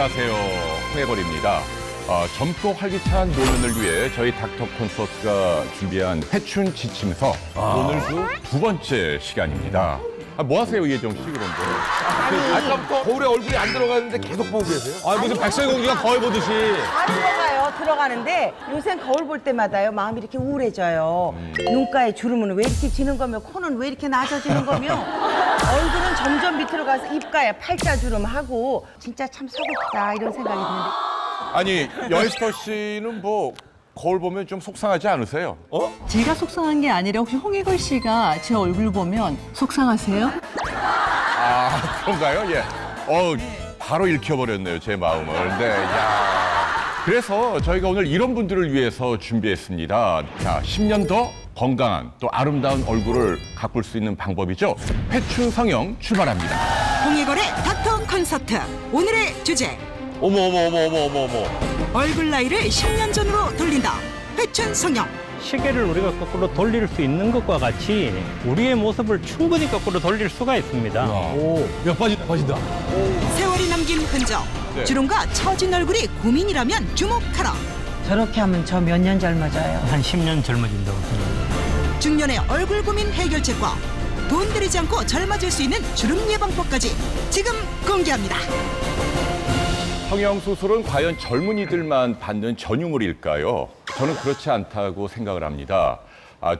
안녕하세요. 홍해걸입니다. 젊고 활기찬 노년을 위해 저희 닥터 콘서트가 준비한 회춘 지침서 오늘도 두 번째 시간입니다. 뭐 하세요, 이혜정 씨, 그런데? 아까부터 거울에 얼굴이 안 들어가는데 계속 보고 계세요? 아, 무슨 백설공주가 거울 보듯이. 들어가는데 요새 거울 볼 때마다요 마음이 이렇게 우울해져요. 눈가에 주름은 왜 이렇게 지는 거며 코는 왜 이렇게 낮아지는 거며 얼굴은 점점 밑으로 가서 입가에 팔자주름하고 진짜 참 서글프다 이런 생각이 드는데 아니, 여에스터 씨는 뭐 거울 보면 좀 속상하지 않으세요? 제가 속상한 게 아니라 혹시 홍해걸 씨가 제 얼굴 보면 속상하세요? 아, 그런가요? 예. 바로 읽혀버렸네요, 제 마음을. 네, 야. 그래서 저희가 오늘 이런 분들을 위해서 준비했습니다. 자, 10년 더 건강한 또 아름다운 얼굴을 가꿀 수 있는 방법이죠. 회춘 성형 출발합니다. 홍해걸의 닥터 콘서트 오늘의 주제 어머. 얼굴 나이를 10년 전으로 돌린다 회춘 성형. 시계를 우리가 거꾸로 돌릴 수 있는 것과 같이 우리의 모습을 충분히 거꾸로 돌릴 수가 있습니다. 오, 몇 빠진다. 세월이 남긴 흔적 네. 주름과 처진 얼굴이 고민이라면 주목하라. 저렇게 하면 저 몇 년 젊어져요. 한 10년 젊어진다고 생각합니다. 중년의 얼굴 고민 해결책과 돈 들이지 않고 젊어질 수 있는 주름 예방법까지 지금 공개합니다. 성형수술은 과연 젊은이들만 받는 전유물일까요? 저는 그렇지 않다고 생각을 합니다.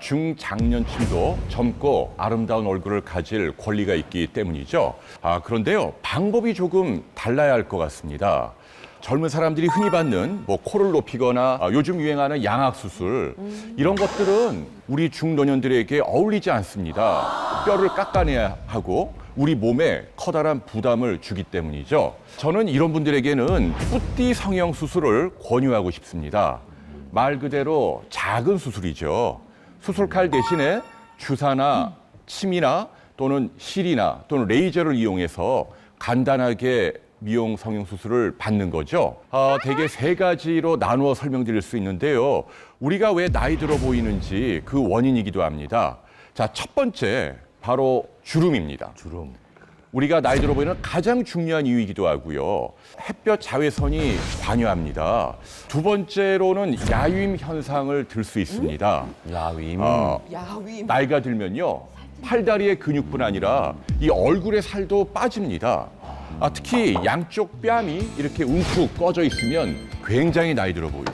중장년층도 젊고 아름다운 얼굴을 가질 권리가 있기 때문이죠. 그런데요, 방법이 조금 달라야 할 것 같습니다. 젊은 사람들이 흔히 받는 뭐 코를 높이거나 요즘 유행하는 양악수술 이런 것들은 우리 중노년들에게 어울리지 않습니다. 뼈를 깎아내야 하고 우리 몸에 커다란 부담을 주기 때문이죠. 저는 이런 분들에게는 뿌띠 성형 수술을 권유하고 싶습니다. 말 그대로 작은 수술이죠. 수술칼 대신에 주사나 침이나 또는 실이나 또는 레이저를 이용해서 간단하게 미용 성형 수술을 받는 거죠. 대개 세 가지로 나누어 설명드릴 수 있는데요. 우리가 왜 나이 들어 보이는지 그 원인이기도 합니다. 자, 첫 번째 바로 주름입니다. 주름. 우리가 나이 들어 보이는 가장 중요한 이유이기도 하고요. 햇볕 자외선이 관여합니다. 두 번째로는 야윈 현상을 들 수 있습니다. 야윈. 나이가 들면요, 팔다리의 근육뿐 아니라 이 얼굴의 살도 빠집니다. 특히 양쪽 뺨이 이렇게 움푹 꺼져 있으면 굉장히 나이 들어 보이죠.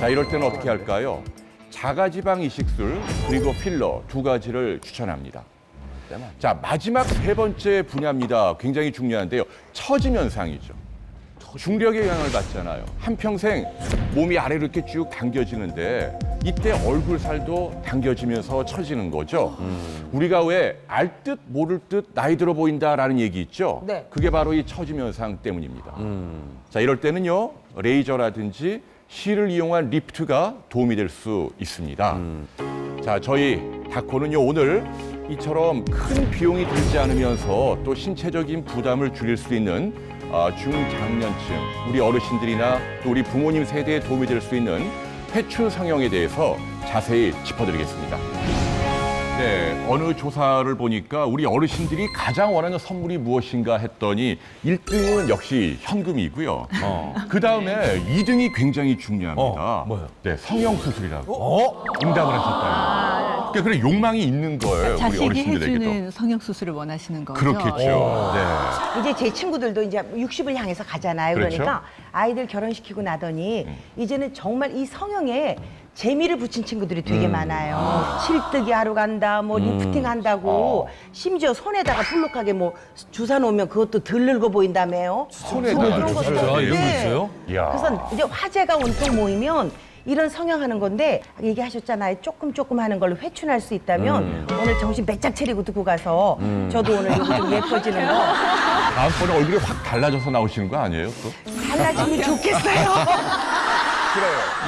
자, 이럴 때는 어떻게 할까요? 자가지방 이식술 그리고 필러 두 가지를 추천합니다. 자, 마지막 세 번째 분야입니다. 굉장히 중요한데요. 처짐 현상이죠. 중력의 영향을 받잖아요. 한평생 몸이 아래로 이렇게 쭉 당겨지는데 이때 얼굴 살도 당겨지면서 처지는 거죠. 우리가 왜 알 듯 모를 듯 나이 들어 보인다라는 얘기 있죠. 네. 그게 바로 이 처짐 현상 때문입니다. 자, 이럴 때는요, 레이저라든지 실을 이용한 리프트가 도움이 될 수 있습니다. 자, 저희 다코는요, 오늘 이처럼 큰 비용이 들지 않으면서 또 신체적인 부담을 줄일 수 있는 중장년층, 우리 어르신들이나 또 우리 부모님 세대에 도움이 될 수 있는 회춘 성형에 대해서 자세히 짚어드리겠습니다. 네, 어느 조사를 보니까 우리 어르신들이 가장 원하는 선물이 무엇인가 했더니 1등은 역시 현금이고요. 그 다음에 2등이 굉장히 중요합니다. 뭐요? 네, 성형수술이라고. 응답을 하셨다요. 그러니까 그런 욕망이 있는 거예요, 우리 자식이 어르신들에게도. 해주는 성형 수술을 원하시는 거죠? 그렇겠죠. 네. 이제 제 친구들도 이제 60을 향해서 가잖아요. 그렇죠. 그러니까 아이들 결혼시키고 나더니 이제는 정말 이 성형에 재미를 붙인 친구들이 되게 많아요. 실뜨기 하러 간다, 뭐 리프팅 한다고, 심지어 손에다가 볼록하게 뭐 주사 놓으면 그것도 덜 늙어 보인다며요. 손에다가 그런 주사를 것도. 이런 거 있어요? 이야. 그래서 이제 화제가 온통 모이면 이런 성형하는 건데 얘기하셨잖아요. 조금 하는 걸로 회춘할 수 있다면 오늘 정신 배짝 차리고 듣고 가서 저도 오늘 여기 좀 예뻐지는 거 다음번에 얼굴이 확 달라져서 나오시는 거 아니에요? 또? 달라지면 좋겠어요.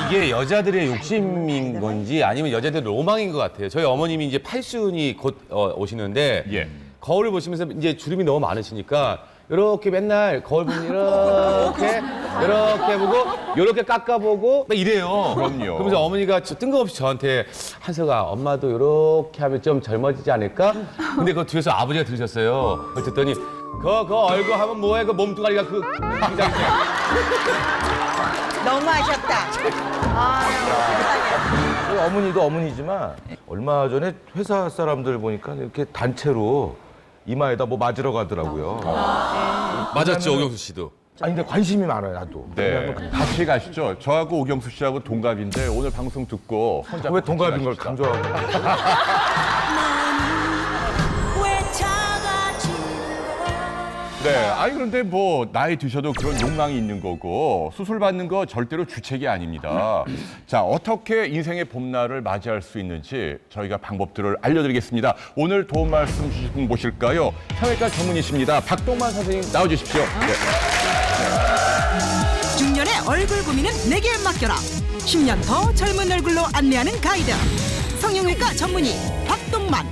이게 여자들의 욕심인 건지 아니면 여자들의 로망인 것 같아요. 저희 어머님이 이제 80이 곧 오시는데 예. 거울을 보시면서 이제 주름이 너무 많으시니까 이렇게 맨날 거울 보면 이렇게 보고 이렇게 깎아보고 막 이래요. 그럼요. 그러면서 어머니가 뜬금없이 저한테 한서가 엄마도 이렇게 하면 좀 젊어지지 않을까? 근데 그 뒤에서 아버지가 들으셨어요. 그랬더니 그 얼굴 하면 뭐해? 그 몸뚱아리가 그 너무하셨다. 저희 어머니도 어머니지만 얼마 전에 회사 사람들 보니까 이렇게 단체로 이마에다 뭐 맞으러 가더라고요. 맞았죠, 오경수 씨도. 아니 근데 관심이 많아요, 나도. 네, 같이 가시죠. 저하고 오경수 씨하고 동갑인데 오늘 방송 듣고 혼자 왜 같이 동갑인 걸 가십시다. 강조하고. 네, 아니 그런데 뭐 나이 드셔도 그런 욕망이 있는 거고 수술 받는 거 절대로 주책이 아닙니다. 자, 어떻게 인생의 봄날을 맞이할 수 있는지 저희가 방법들을 알려드리겠습니다. 오늘 도움 말씀 주실 분 모실까요? 성형외과 전문의십니다. 박동만 선생님 나와주십시오. 네. 중년의 얼굴 고민은 내게 맡겨라. 10년 더 젊은 얼굴로 안내하는 가이드. 성형외과 전문의 박동만.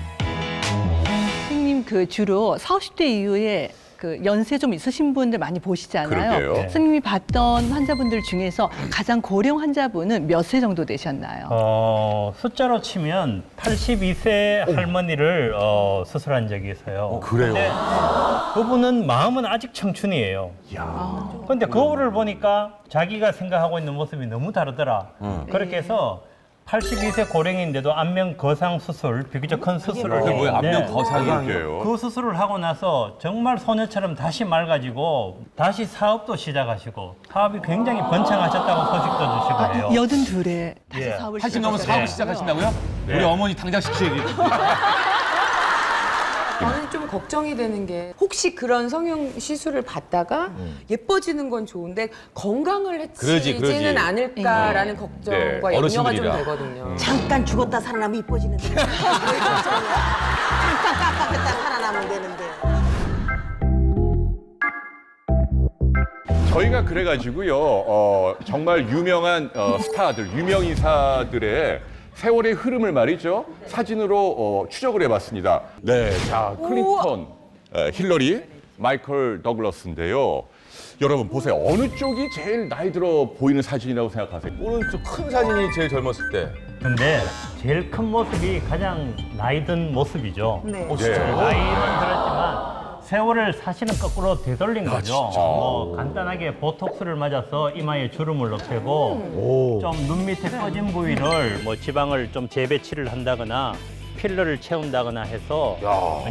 선생님 그 주로 40, 50대 이후에 그 연세 좀 있으신 분들 많이 보시잖아요. 그러게요. 선생님이 봤던 환자분들 중에서 가장 고령 환자분은 몇 세 정도 되셨나요? 숫자로 치면 82세 할머니를 수술한 적이 있어요. 그래요? 근데 그분은 마음은 아직 청춘이에요. 근데 거울을 보니까 자기가 생각하고 있는 모습이 너무 다르더라. 그렇게 해서 82세 고령인데도 안면 거상 수술, 비교적 큰 수술을 그게 뭐야? 했는데 안면 거상이. 그러게요. 그 수술을 하고 나서 정말 소녀처럼 다시 맑아지고 다시 사업도 시작하시고 사업이 굉장히 번창하셨다고 소식도 주시고 해요. 82에 다시 예. 사업을 80 넘어서 네. 사업을 시작하신다고요? 네. 우리 어머니 당장 시키셔야겠죠. 저는 좀 걱정이 되는 게 혹시 그런 성형 시술을 받다가 예뻐지는 건 좋은데 건강을 해치지는 그러지. 않을까라는 걱정과 네, 염려가 좀 어르신들이라. 되거든요. 잠깐 죽었다 살아나면 이뻐지는데. 왜 걱정이야? 잠깐 깜빡했다 살아나면 되는데. 저희가 그래가지고요, 정말 유명한 스타들, 유명 인사들의 세월의 흐름을 말이죠, 사진으로 추적을 해봤습니다. 네, 자, 클린턴, 힐러리, 마이클 더글러스인데요. 여러분 보세요. 어느 쪽이 제일 나이 들어 보이는 사진이라고 생각하세요? 오른쪽 큰 사진이 제일 젊었을 때. 근데 제일 큰 모습이 가장 나이 든 모습이죠. 네. 나이는 들었지만 세월을 사실은 거꾸로 되돌린 거죠. 진짜? 뭐 간단하게 보톡스를 맞아서 이마에 주름을 높이고 좀 눈 밑에 꺼진 부위를 뭐 지방을 좀 재배치를 한다거나 필러를 채운다거나 해서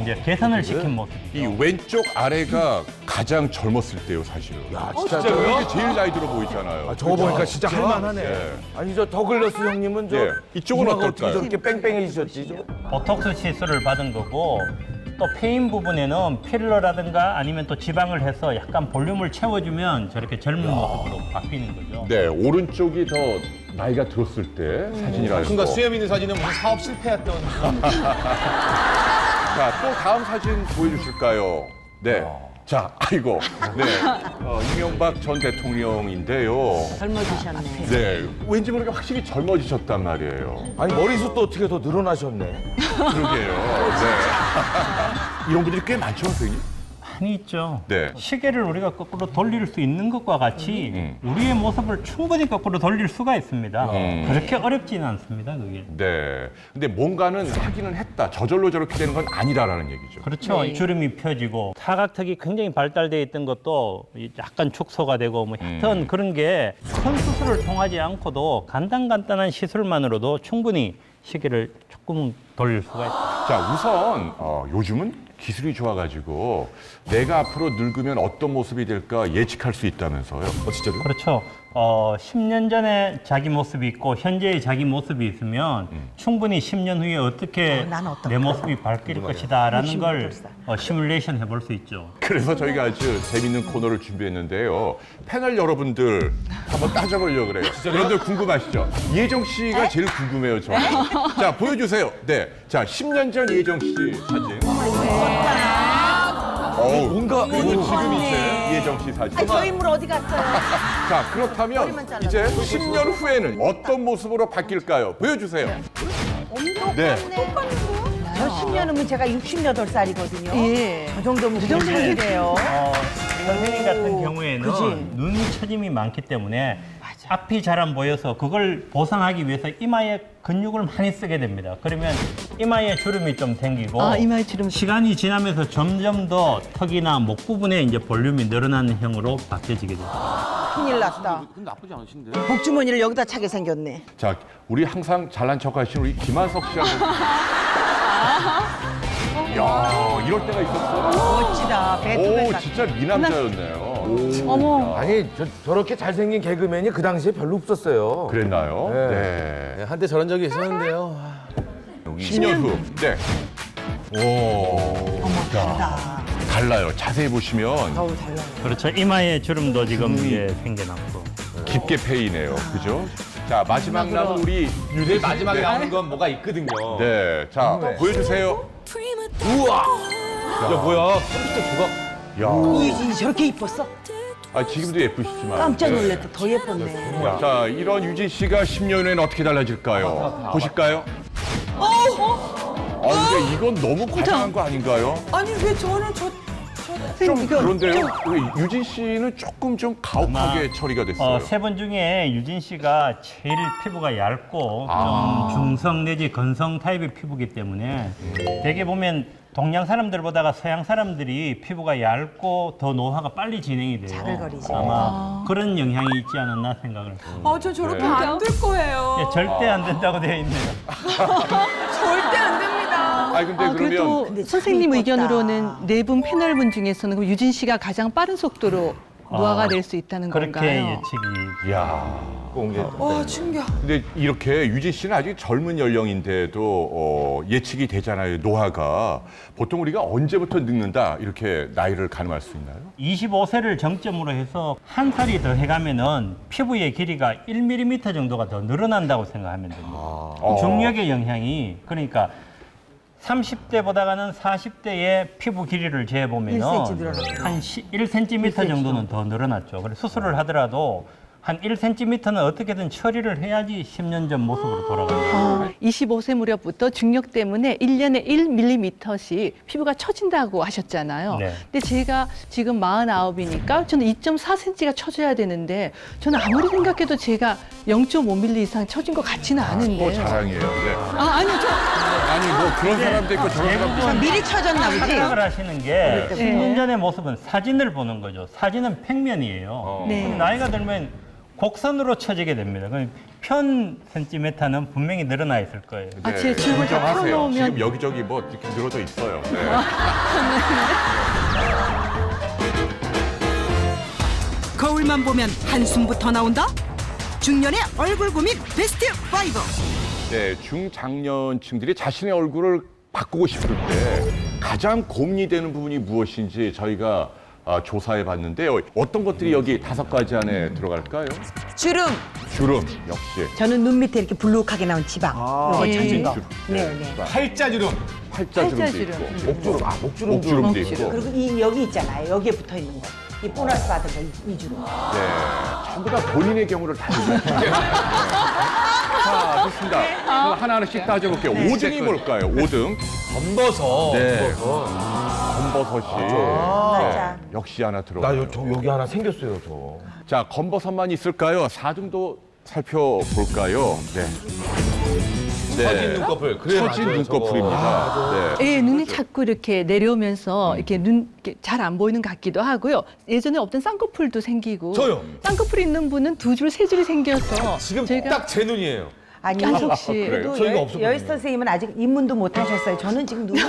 이제 개선을 시킨 모습. 이 왼쪽 아래가 가장 젊었을 때요, 사실은. 야, 진짜요? 이게 제일 나이 들어 보이잖아요. 아, 저거 보니까 진짜 할만하네. 예. 아니 저 더글러스 형님은 저 예. 이쪽은 이마가 어떨까요? 어떻게 저렇게 뺑뺑해지셨지? 저? 보톡스 시술을 받은 거고 또 페인 부분에는 필러라든가 아니면 또 지방을 해서 약간 볼륨을 채워주면 저렇게 젊은 모습으로 바뀌는 거죠. 네, 오른쪽이 더 나이가 들었을 때 사진이라는 그러니까 거. 수염 있는 사진은 무슨 사업 실패했던. 자, 또 다음 사진 보여주실까요? 네. 자, 아이고. 네. 이명박 전 대통령인데요. 젊어지셨네. 네. 왠지 모르게 확실히 젊어지셨단 말이에요. 아니 머리숱도 어떻게 더 늘어나셨네. 그러게요. 네. 이런 분들이 꽤 많죠, 선생님? 많이 있죠. 네. 시계를 우리가 거꾸로 돌릴 수 있는 것과 같이 우리의 모습을 충분히 거꾸로 돌릴 수가 있습니다. 그렇게 어렵지는 않습니다, 그게. 네. 근데 뭔가는 하기는 했다. 저절로 저렇게 되는 건 아니다라는 얘기죠. 그렇죠. 네. 주름이 펴지고 사각턱이 굉장히 발달되어 있던 것도 약간 축소가 되고 뭐 하여튼 그런 게 큰 수술을 통하지 않고도 간단한 시술만으로도 충분히 시계를 조금 돌릴 수가 있다. 자, 우선 요즘은 기술이 좋아가지고 내가 앞으로 늙으면 어떤 모습이 될까 예측할 수 있다면서요? 진짜로요? 그렇죠. 10년 전에 자기 모습이 있고 현재의 자기 모습이 있으면 충분히 10년 후에 어떻게 난 어떨까? 내 모습이 바뀔 것이다라는 걸 68살. 시뮬레이션 해볼 수 있죠. 그래서 저희가 아주 재밌는 코너를 준비했는데요. 패널 여러분들 한번 따져보려고 그래요. 여러분들 궁금하시죠? 이혜정 씨가 제일 궁금해요, 저는. 자, 보여주세요. 네. 자, 10년 전 이혜정 씨 사진. 뭔가 그리고 지금 이제 이혜정 씨 사진. 아니, 저 인물 어디 갔어요? 자, 그렇다면 머리만 잘라서. 이제 10년 후에는 어떤 모습으로 바뀔까요? 보여주세요. 네. 저 10년 후면 제가 68살이거든요. 예. 그 정도면 그정도이래요 선생님 같은 경우에는 그치? 눈 처짐이 많기 때문에 앞이 잘 안 보여서 그걸 보상하기 위해서 이마에 근육을 많이 쓰게 됩니다. 그러면 이마에 주름이 좀 생기고 아, 이마에 주름. 시간이 지나면서 점점 더 턱이나 목 부분에 이제 볼륨이 늘어나는 형으로 바뀌어지게 됩니다. 큰일 났다. 그건 나쁘지 않으신데. 복주머니를 여기다 차게 생겼네. 자, 우리 항상 잘난 척하시는 우리 김한석 씨 한번. 야, 이럴 때가 있었어. 멋지다. 오, 배트맨 같아. 진짜 미남자였네요. 어머. 아니 저렇게 잘생긴 개그맨이 그 당시에 별로 없었어요. 그랬나요? 네. 네. 네, 한때 저런 적이 있었는데요. 10년 후. 네. 오. 다르다. 달라요. 자세히 보시면 어우, 달라요. 그렇죠. 이마에 주름도 지금 이제 생겨났고. 깊게 패이네요. 그죠? 자, 마지막 남은 우리 유대 마지막에 나오는 건 뭐가 있거든요. 네. 자, 보여주세요. 야, 뭐야? 컴퓨터 조각. 야. 유진이 저렇게 이뻤어? 아, 지금도 예쁘시지만. 깜짝 놀랐다. 더 예뻤네. 자, 이런 유진 씨가 10년 후에는 어떻게 달라질까요? 보실까요? 근데 이건 너무 과장한 거 아닌가요? 아니 왜 저는 좀 그런데요. 왜 유진 씨는 조금 좀 가혹하게 처리가 됐어요. 세 분 중에 유진 씨가 제일 피부가 얇고 좀 중성 내지 건성 타입의 피부이기 때문에 대개 보면 동양 사람들보다가 서양 사람들이 피부가 얇고 더 노화가 빨리 진행이 돼요. 자글거리지. 아마 그런 영향이 있지 않았나 생각을 합니다. 아, 저 저렇게 안 될 거예요. 예, 절대 안 된다고 되어 있네요. 절대 안 됩니다. 아니 근데 아, 그러면 그래도 근데 참 선생님 이뻤다. 의견으로는 네 분 패널분 중에서는 그럼 유진 씨가 가장 빠른 속도로 노화가 될 수 있다는 그렇게 건가요? 예측이. 야. 와, 충격. 근데 이렇게 유진 씨는 아직 젊은 연령인데도 예측이 되잖아요. 노화가 보통 우리가 언제부터 늙는다 이렇게 나이를 가늠할 수 있나요? 25세를 정점으로 해서 한 살이 더 해가면은 피부의 길이가 1mm 정도가 더 늘어난다고 생각하면 됩니다. 중력의 영향이 그러니까 30대보다가는 40대의 피부 길이를 재보면은 1cm 늘어났죠. 한 1cm 정도는 더 늘어났죠. 그래서 수술을 하더라도 한 1cm는 어떻게든 처리를 해야지 10년 전 모습으로 돌아갑니다. 25세 무렵부터 중력 때문에 1년에 1mm씩 피부가 처진다고 하셨잖아요. 네. 근데 제가 지금 49이니까 저는 2.4cm가 처져야 되는데 저는 아무리 생각해도 제가 0.5mm 이상 처진 것 같지는 않은데요. 자랑이에요. 네. 아니요. 아니 뭐 그런 사람도 있고 저런 사람도 있고. 미리 쳐졌나 보지? 생각을 하시는 게 네. 10년 전의 모습은 사진을 보는 거죠. 사진은 평면이에요. 네. 그럼 나이가 들면 곡선으로 쳐지게 됩니다. 그럼 편 센티미터는 분명히 늘어나 있을 거예요. 아, 제 줄을 다 인정하세요. 풀어놓으면 지금 여기저기 뭐 이렇게 늘어져 있어요. 네. 거울만 보면 한숨부터 나온다? 중년의 얼굴 고민 베스트 5. 네, 중장년층들이 자신의 얼굴을 바꾸고 싶을 때 가장 고민이 되는 부분이 무엇인지 저희가 조사해 봤는데요. 어떤 것들이 여기 5가지 안에 들어갈까요? 주름. 주름 역시. 저는 눈 밑에 이렇게 불룩하게 나온 지방. 요거 네. 찾은 거. 주름. 네, 네. 팔자주름. 팔자주름도 팔자주름. 있고 목주름, 목주름도 목주름도 있고. 있고. 그리고 이 여기 있잖아요. 여기에 붙어 있는 거. 이 보너스 받은 거, 이 주름. 네, 전부 다 본인의 경우를 다 얘기하시네요. 자, 좋습니다. 그럼 하나하나씩 따져볼게요. 5등이 뭘까요? 5등. 검버섯. 네. 검버섯이. 맞아. 역시 하나 나 들어가요. 여기 하나 생겼어요, 저. 자, 검버섯만 있을까요? 4등도 살펴볼까요? 네. 처진 눈꺼풀. 그래, 처진 맞아요, 눈꺼풀입니다. 네. 예, 눈이 자꾸 이렇게 내려오면서 이렇게 눈 잘 안 보이는 것 같기도 하고요. 예전에 없던 쌍꺼풀도 생기고. 저요. 쌍꺼풀 있는 분은 2줄, 3줄이 생겨서 지금 제가 딱 제 눈이에요. 아니, 한석 씨. 그래도 저희가 없었거든요. 여희 선생님은 아직 입문도 못 하셨어요. 저는 지금 눈이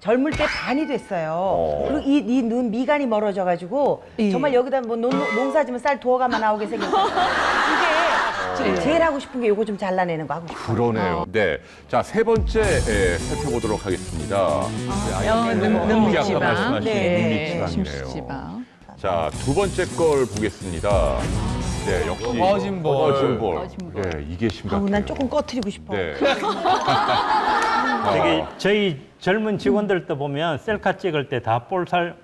젊을 때 반이 됐어요. 그리고 이 눈 미간이 멀어져가지고 예. 정말 여기다 뭐 농사 지면 쌀 도어가만 나오게 생겼어요. 이게 지금 제일 하고 싶은 게 요거 좀 잘라내는 거 하고 싶어요. 그러네요. 네. 자, 3번째 살펴보도록 하겠습니다. 눈 이게 아까 밑지방. 말씀하신 네, 눈 밑지방이네요. 심수지방. 자, 2번째 걸 보겠습니다. 네, 역시 꺼진 볼. 꺼진 볼. 꺼진 볼. 네, 이게 심각해요. 난 조금 꺼트리고 싶어. 네. 저기 저희 젊은 직원들도 보면 셀카 찍을 때 다 볼살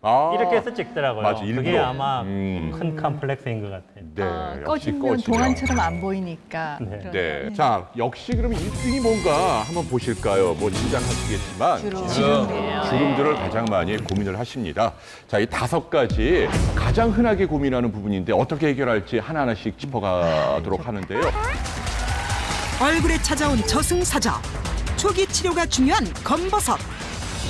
이렇게 해서 찍더라고요. 맞아, 그게 일부러. 아마 큰 컴플렉스인 것 같아요. 네, 역시 꺼지면 꺼지죠. 동안처럼 안 보이니까. 네. 그런- 네. 자, 역시 그럼 1등이 뭔가 한번 보실까요? 뭐 짐작하시겠지만 주름들을 가장 많이 고민을 하십니다. 자, 이 5가지 가장 흔하게 고민하는 부분인데 어떻게 해결할지 하나하나씩 짚어가도록 하는데요. 얼굴에 찾아온 저승사자. 초기 치료가 중요한 검버섯.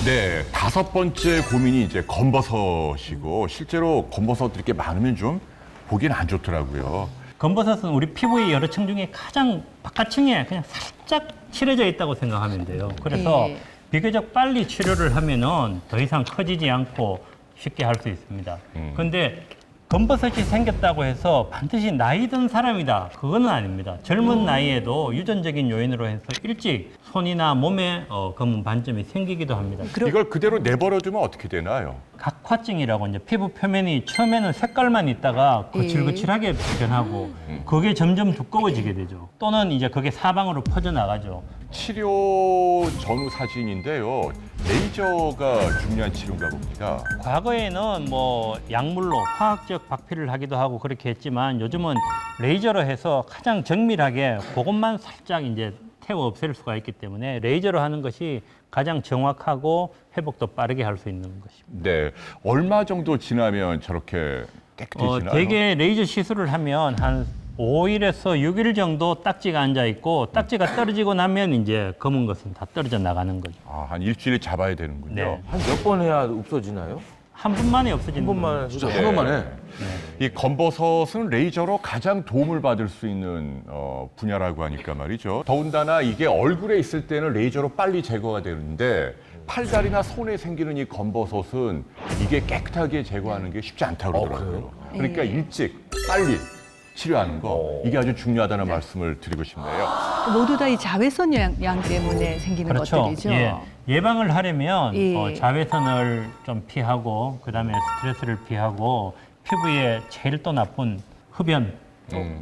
네, 5번째 고민이 이제 검버섯이고 실제로 검버섯들이 이렇게 많으면 좀 보기엔 안 좋더라고요. 검버섯은 우리 피부의 여러 층 중에 가장 바깥층에 그냥 살짝 칠해져 있다고 생각하면 돼요. 그래서 네. 비교적 빨리 치료를 하면은 더 이상 커지지 않고 쉽게 할 수 있습니다. 그런데 검버섯이 생겼다고 해서 반드시 나이 든 사람이다. 그거는 아닙니다. 젊은 나이에도 유전적인 요인으로 해서 일찍 손이나 몸에 검은 반점이 생기기도 합니다. 이걸 그대로 내버려두면 어떻게 되나요? 각화증이라고 이제 피부 표면이 처음에는 색깔만 있다가 거칠거칠하게 변하고 그게 점점 두꺼워지게 되죠. 또는 이제 그게 사방으로 퍼져나가죠. 치료 전후 사진인데요. 레이저가 중요한 치료인가 봅니다. 과거에는 뭐 약물로 화학적 박피를 하기도 하고 그렇게 했지만 요즘은 레이저로 해서 가장 정밀하게 그것만 살짝 이제 태워 없앨 수가 있기 때문에 레이저로 하는 것이 가장 정확하고 회복도 빠르게 할 수 있는 것입니다. 네, 얼마 정도 지나면 저렇게 깨끗해지나요? 대개 레이저 시술을 하면 한 5일에서 6일 정도 딱지가 앉아 있고 딱지가 떨어지고 나면 이제 검은 것은 다 떨어져 나가는 거죠. 아, 한 일주일 잡아야 되는군요. 네. 한 몇 번 해야 없어지나요? 한 분만에 없어지는 한 번만 거죠. 진짜 한 번만 해. 이 검버섯은 레이저로 가장 도움을 받을 수 있는 분야라고 하니까 말이죠. 더군다나 이게 얼굴에 있을 때는 레이저로 빨리 제거가 되는데 팔다리나 손에 생기는 이 검버섯은 이게 깨끗하게 제거하는 게 쉽지 않다고 그러더라고요. 그러니까 일찍 빨리 치료하는 거 이게 아주 중요하다는 말씀을 드리고 싶네요. 모두 다 이 자외선 영향 때문에 생기는 그렇죠. 것들이죠. 예. 예방을 하려면 예. 자외선을 좀 피하고 그다음에 스트레스를 피하고 피부에 제일 또 나쁜 흡연,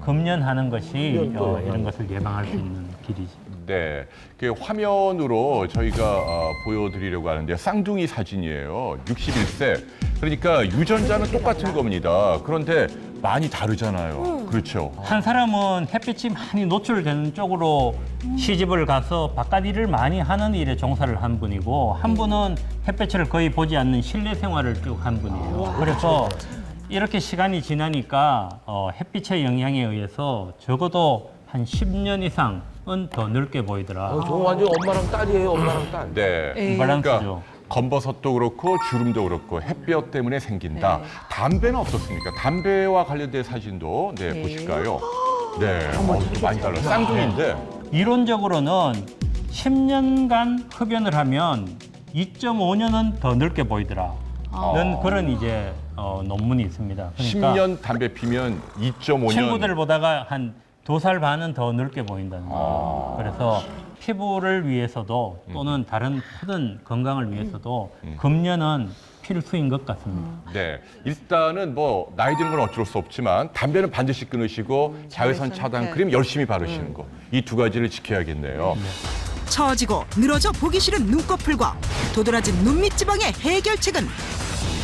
금연하는 것이 이런 것을 예방할 수 있는 길이죠. 네, 그 화면으로 저희가 보여드리려고 하는데 쌍둥이 사진이에요. 61세. 그러니까 유전자는 똑같은 겁니다. 그런데 많이 다르잖아요. 그렇죠. 한 사람은 햇빛이 많이 노출되는 쪽으로 시집을 가서 바깥 일을 많이 하는 일에 종사를 한 분이고 한 분은 햇빛을 거의 보지 않는 실내 생활을 쭉 한 분이에요. 그래서 이렇게 시간이 지나니까 햇빛의 영향에 의해서 적어도 한 10년 이상은 더 늙게 보이더라. 저 완전 엄마랑 딸이에요, 엄마랑 딸. 네. 밸런스죠. 그러니까 검버섯도 그렇고 주름도 그렇고 햇볕 때문에 생긴다. 담배는 어떻습니까? 담배와 관련된 사진도 보실까요? 네, 많이 달라요. 쌍둥이인데. 이론적으로는 10년간 흡연을 하면 2.5년은 더 늙게 보이더라. 는 그런 이제 논문이 있습니다. 그러니까 10년 담배 피면 2.5년. 친구들 보다가 한 2살 반은 더 늙게 보인다는 거예요. 그래서 피부를 위해서도 또는 다른 모든 건강을 위해서도 금연은 필수인 것 같습니다. 네, 일단은 뭐 나이 드는 건 어쩔 수 없지만 담배는 반드시 끊으시고 자외선 차단 크림 열심히 바르시는 거. 이 2가지를 지켜야겠네요. 처지고 늘어져 보기 싫은 눈꺼풀과 도드라진 눈밑 지방의 해결책은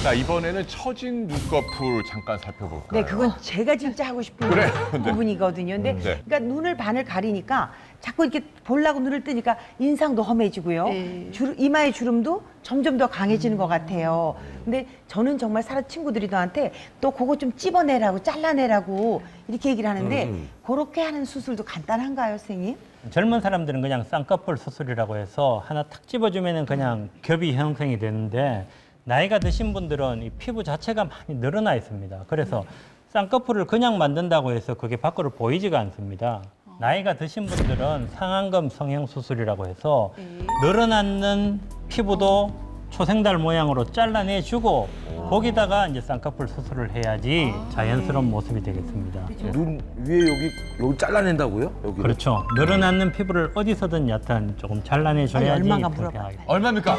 자, 이번에는 처진 눈꺼풀 잠깐 살펴볼까요? 네, 그건 제가 진짜 하고 싶은 그래. 부분이거든요. 근데 네. 그러니까 눈을 반을 가리니까 자꾸 이렇게 보려고 눈을 뜨니까 인상도 험해지고요. 네. 이마의 주름도 점점 더 강해지는 것 같아요. 근데 저는 정말 사람 친구들이 저한테 또 그거 좀 찝어내라고 잘라내라고 이렇게 얘기를 하는데 그렇게 하는 수술도 간단한가요, 선생님? 젊은 사람들은 그냥 쌍꺼풀 수술이라고 해서 하나 탁 집어주면은 그냥 겹이 형성이 되는데 나이가 드신 분들은 이 피부 자체가 많이 늘어나 있습니다. 그래서 쌍꺼풀을 그냥 만든다고 해서 그게 밖으로 보이지가 않습니다. 나이가 드신 분들은 상안검 성형 수술이라고 해서 늘어났는 피부도 초생달 모양으로 잘라내주고 거기다가 이제 쌍꺼풀 수술을 해야지 자연스러운 모습이 되겠습니다. 눈 위에 여기 잘라낸다고요? 여기. 그렇죠. 늘어났는 피부를 어디서든 여튼 조금 잘라내줘야지. 아니, 얼마가 통쾌하게. 얼마입니까?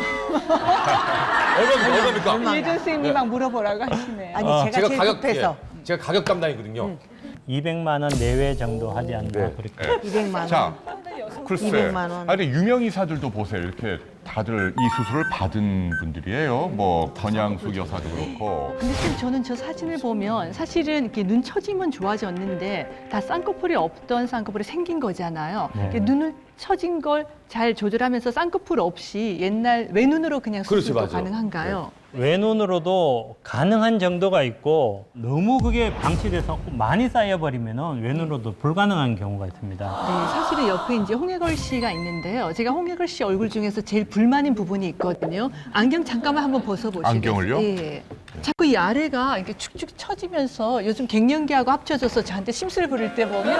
얼마입니까? 예전 선생님이 막 물어보라고 하시네요. 아니 제가 제일 급해서 제가 가격 담당이거든요. 200만 원 내외 정도 하지 않나 그렇게. 200만 원. 자, 글쎄. 200만 원. 아니 유명인사들도 보세요. 이렇게 다들 이 수술을 받은 분들이에요. 뭐 권양숙 여사도 그렇고. 근데 쌤, 저는 저 사진을 보면 사실은 이렇게 눈 처짐은 좋아졌는데 다 쌍꺼풀이 없던 쌍꺼풀이 생긴 거잖아요. 이렇게 눈을 처진 걸 잘 조절하면서 쌍꺼풀 없이 옛날 외눈으로 그냥 그렇지, 수술도 맞아. 가능한가요? 외눈으로도 가능한 정도가 있고 너무 그게 방치돼서 많이 쌓여버리면은 외눈으로도 불가능한 경우가 있습니다. 네, 사실은 옆에 이제 홍해걸 씨가 있는데요. 제가 홍해걸 씨 얼굴 중에서 제일 불만인 부분이 있거든요. 안경 잠깐만 한번 벗어보시겠어요? 안경을요? 예. 자꾸 이 아래가 이렇게 축축 처지면서 요즘 갱년기하고 합쳐져서 저한테 심술 부릴 때 보면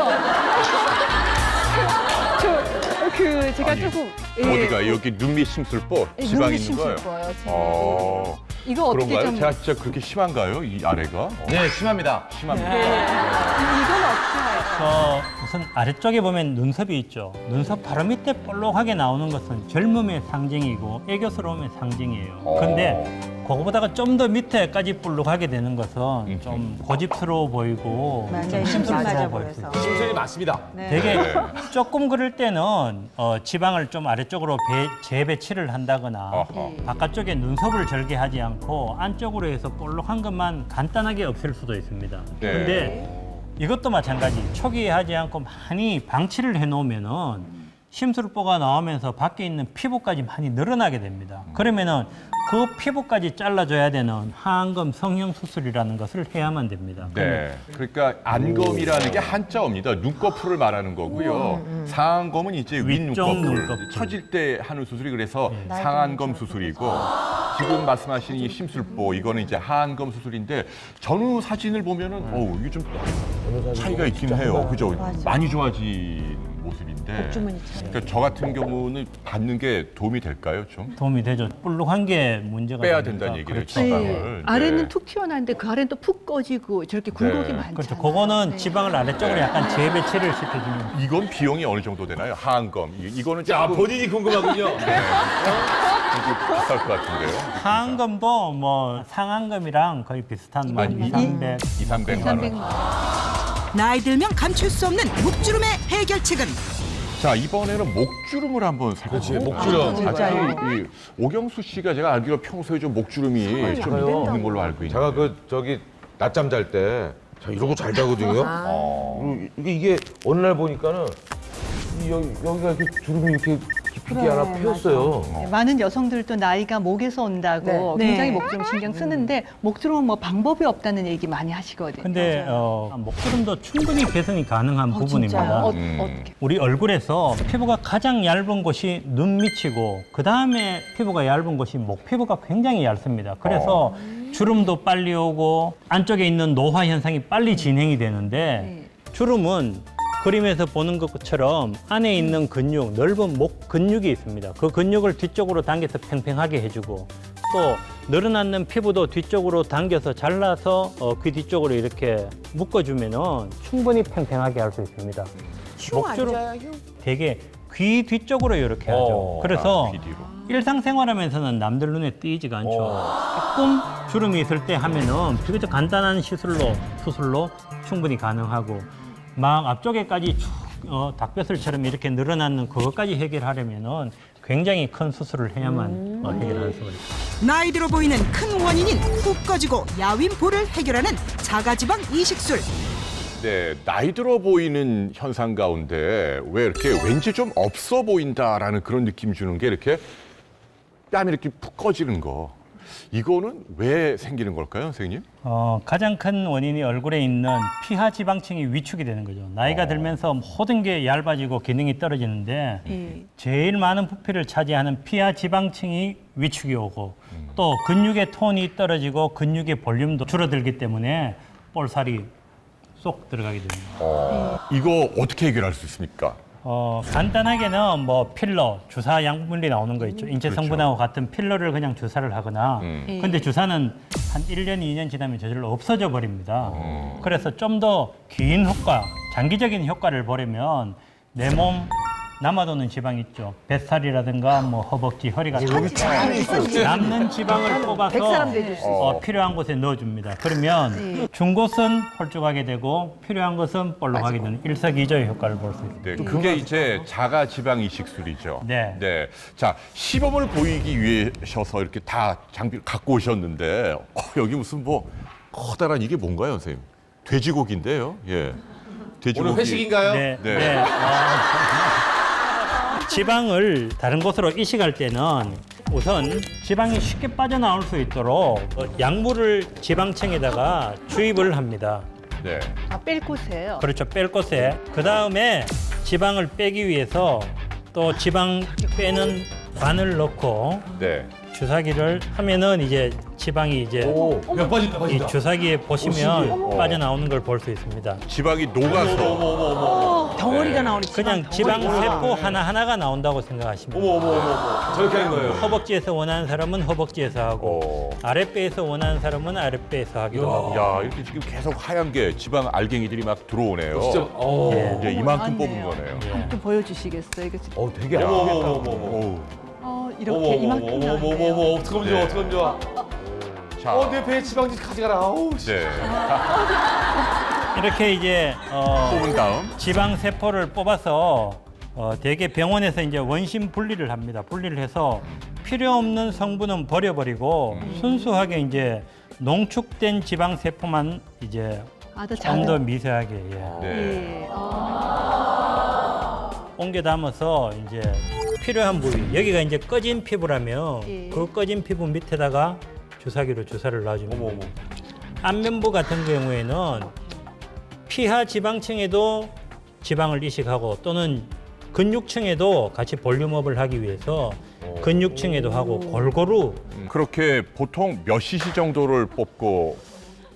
제가 아니, 조금 어디가 여기 눈밑 심술보 예, 지방 눈밑 있는 거예요? 심술보예요, 지금. 이거 어떻게 그런가요? 좀 제가 진짜 그렇게 심한가요? 이 아래가? 네, 심합니다. 심합니다. 이건 어떻게 할까요? 우선 아래쪽에 보면 눈썹이 있죠. 눈썹 바로 밑에 볼록하게 나오는 것은 젊음의 상징이고 애교스러움의 상징이에요. 근데 그거보다가 좀 더 밑에까지 볼록하게 되는 것은 좀 고집스러워 보이고 맞아요. 좀 심술스러워 보일 수 있어요. 심술이 맞습니다. 되게 조금 그럴 때는 지방을 좀 아래쪽으로 재배치를 한다거나 어허. 바깥쪽에 눈썹을 절개하지 않고 안쪽으로 해서 볼록한 것만 간단하게 없앨 수도 있습니다. 네. 그런데 이것도 마찬가지. 초기에 하지 않고 많이 방치를 해놓으면은 심술보가 나오면서 밖에 있는 피부까지 많이 늘어나게 됩니다. 그러면은 그 피부까지 잘라줘야 되는 하안검 성형 수술이라는 것을 해야만 됩니다. 네. 그러니까 안검이라는 게 한자어입니다. 눈꺼풀을 말하는 거고요. 상안검은 이제 위쪽 윗눈꺼풀. 눈꺼풀. 처질 때 하는 수술이 그래서 상안검 수술이고 지금 말씀하신 이 심술보 이거는 이제 하안검 수술인데 전후 사진을 보면은 이게 좀 차이가 있긴 해요. 그죠? 많이 좋아진 모습인데. 복주머니 차이. 그러니까 저 같은 경우는 받는 게 도움이 될까요, 좀? 도움이 되죠. 볼록한 게 문제가 빼야 되니까. 된다는 얘기를 그렇죠. 지방을. 아래는 툭 튀어나왔는데 그 아래는 또 푹 꺼지고 저렇게 굴곡이 네. 많잖아요. 그렇죠. 그거는 지방을 아래쪽으로 약간 재배치를 시켜주는. 이건 비용이 어느 정도 되나요? 하안검. 이거는 자, 조금 본인이 궁금하군요. 비쌀 것 같은데요. 하안검도 뭐 상안검이랑 거의 비슷한 뭐 200, 200~300만 원. 300만 원. 나이 들면 감출 수 없는 목주름의 해결책은 자, 이번에는 목주름을 한번 살펴볼게요. 그렇지, 목주름. 이 오경수 씨가 제가 알기로 평소에 좀 목주름이 좀 있는 걸로 알고 있는데. 제가 저기 낮잠 잘 때 이러고 잘 자거든요. 그리고 이게 어느 날 보니까는 여기가 이렇게 주름이 이렇게 깊게 하나 펴였어요. 네, 많은 여성들도 나이가 목에서 온다고 네. 굉장히 네. 목주름 신경 쓰는데 목주름은 뭐 방법이 없다는 얘기 많이 하시거든요. 근데 목주름도 충분히 개선이 가능한 부분입니다. 진짜요? 어떻게? 우리 얼굴에서 피부가 가장 얇은 곳이 눈 밑이고 그 다음에 피부가 얇은 곳이 목 피부가 굉장히 얇습니다. 그래서 주름도 빨리 오고 안쪽에 있는 노화 현상이 빨리 진행이 되는데 주름은 그림에서 보는 것처럼 안에 있는 근육, 넓은 목 근육이 있습니다. 그 근육을 뒤쪽으로 당겨서 팽팽하게 해주고 또 늘어났는 피부도 뒤쪽으로 당겨서 잘라서 귀 뒤쪽으로 이렇게 묶어주면은 충분히 팽팽하게 할 수 있습니다. 흉 안 좋아요, 흉. 되게 귀 뒤쪽으로 이렇게 하죠. 그래서 귀 뒤로. 일상생활하면서는 남들 눈에 띄지가 않죠. 조금 주름이 있을 때 하면은 비교적 간단한 수술로 충분히 가능하고 막 앞쪽에까지 쭉 닭뼈슬처럼 이렇게 늘어나는 그것까지 해결하려면은 굉장히 큰 수술을 해야만 해결할 수가 있습니다. 나이 들어 보이는 큰 원인인 푹 꺼지고 야윈 볼을 해결하는 자가지방 이식술. 네, 나이 들어 보이는 현상 가운데 왜 이렇게 왠지 좀 없어 보인다라는 그런 느낌 주는 게 이렇게 뺨이 이렇게 푹 꺼지는 거. 이거는 왜 생기는 걸까요, 선생님? 가장 큰 원인이 얼굴에 있는 피하 지방층이 위축이 되는 거죠. 나이가 들면서 모든 게 얇아지고 기능이 떨어지는데 제일 많은 부피를 차지하는 피하 지방층이 위축이 오고 또 근육의 톤이 떨어지고 근육의 볼륨도 줄어들기 때문에 볼살이 쏙 들어가게 됩니다. 이거 어떻게 해결할 수 있습니까? 간단하게는 뭐 필러, 주사 약물이 나오는 거 있죠. 인체 성분하고 같은 필러를 그냥 주사를 하거나 근데 주사는 한 1년, 2년 지나면 저절로 없어져 버립니다. 그래서 좀 더 긴 효과, 장기적인 효과를 보려면 내 몸 남아도는 지방 있죠. 뱃살이라든가 뭐 허벅지, 허리 같은 남는 지방을 뽑아서 백사람도 해줄 수 있어요. 필요한 곳에 넣어줍니다. 그러면 준 곳은 홀쭉하게 되고 필요한 것은 볼록하게 되는 일석이조의 효과를 볼 수 있습니다. 네, 그게 이제 자가 지방 이식술이죠. 네. 자, 시범을 보이기 위해셔서 이렇게 다 장비를 갖고 오셨는데 여기 무슨 뭐 커다란 이게 뭔가요, 선생님? 돼지고기인데요. 예. 돼지고기. 오늘 회식인가요? 네. 네. 네. 지방을 다른 곳으로 이식할 때는 우선 지방이 쉽게 빠져나올 수 있도록 약물을 지방층에다가 주입을 합니다. 네. 뺄 곳이에요. 그렇죠. 뺄 곳에. 그 다음에 지방을 빼기 위해서 또 지방 빼는 관을 넣고 네. 주사기를 하면은 이제 지방이 이제 야, 빠진다, 이 빠진다. 주사기에 보시면 빠져나오는 걸 볼 수 있습니다. 지방이 녹아서 덩어리가 나오는 그냥 지방 세포 하나하나가 나온다고 생각하시면 돼요. 저렇게 하는 거예요. 허벅지에서 원하는 사람은 허벅지에서 하고 아랫배에서 원하는 사람은 아랫배에서 하기도 하고. 야, 이렇게 지금 계속 하얀 게 지방 알갱이들이 막 들어오네요. 진짜, 예. 이제 이만큼 뽑은 많네요. 거네요. 예. 좀 보여주시겠어요? 이거 지금 되게 어우. 이렇게 이만큼 나왔네요. 어떡하면 좋아, 어떡하면 좋아. 자, 내 배에 지방지 가져가라. 어우, 씨. 네. 이렇게 이제 뽑은 다음 지방 세포를 뽑아서 대개 병원에서 이제 원심 분리를 합니다. 분리를 해서 필요 없는 성분은 버려버리고 순수하게 이제 농축된 지방 세포만 이제 더 좀 더 미세하게 네. 옮겨 담아서 이제 필요한 부위 여기가 이제 꺼진 피부라면 예. 그 꺼진 피부 밑에다가 주사기로 주사를 놔줍니다. 안면부 같은 경우에는 피하 지방층에도 지방을 이식하고 또는 근육층에도 같이 볼륨업을 하기 위해서 근육층에도 하고 골고루 그렇게 보통 몇 cc 정도를 뽑고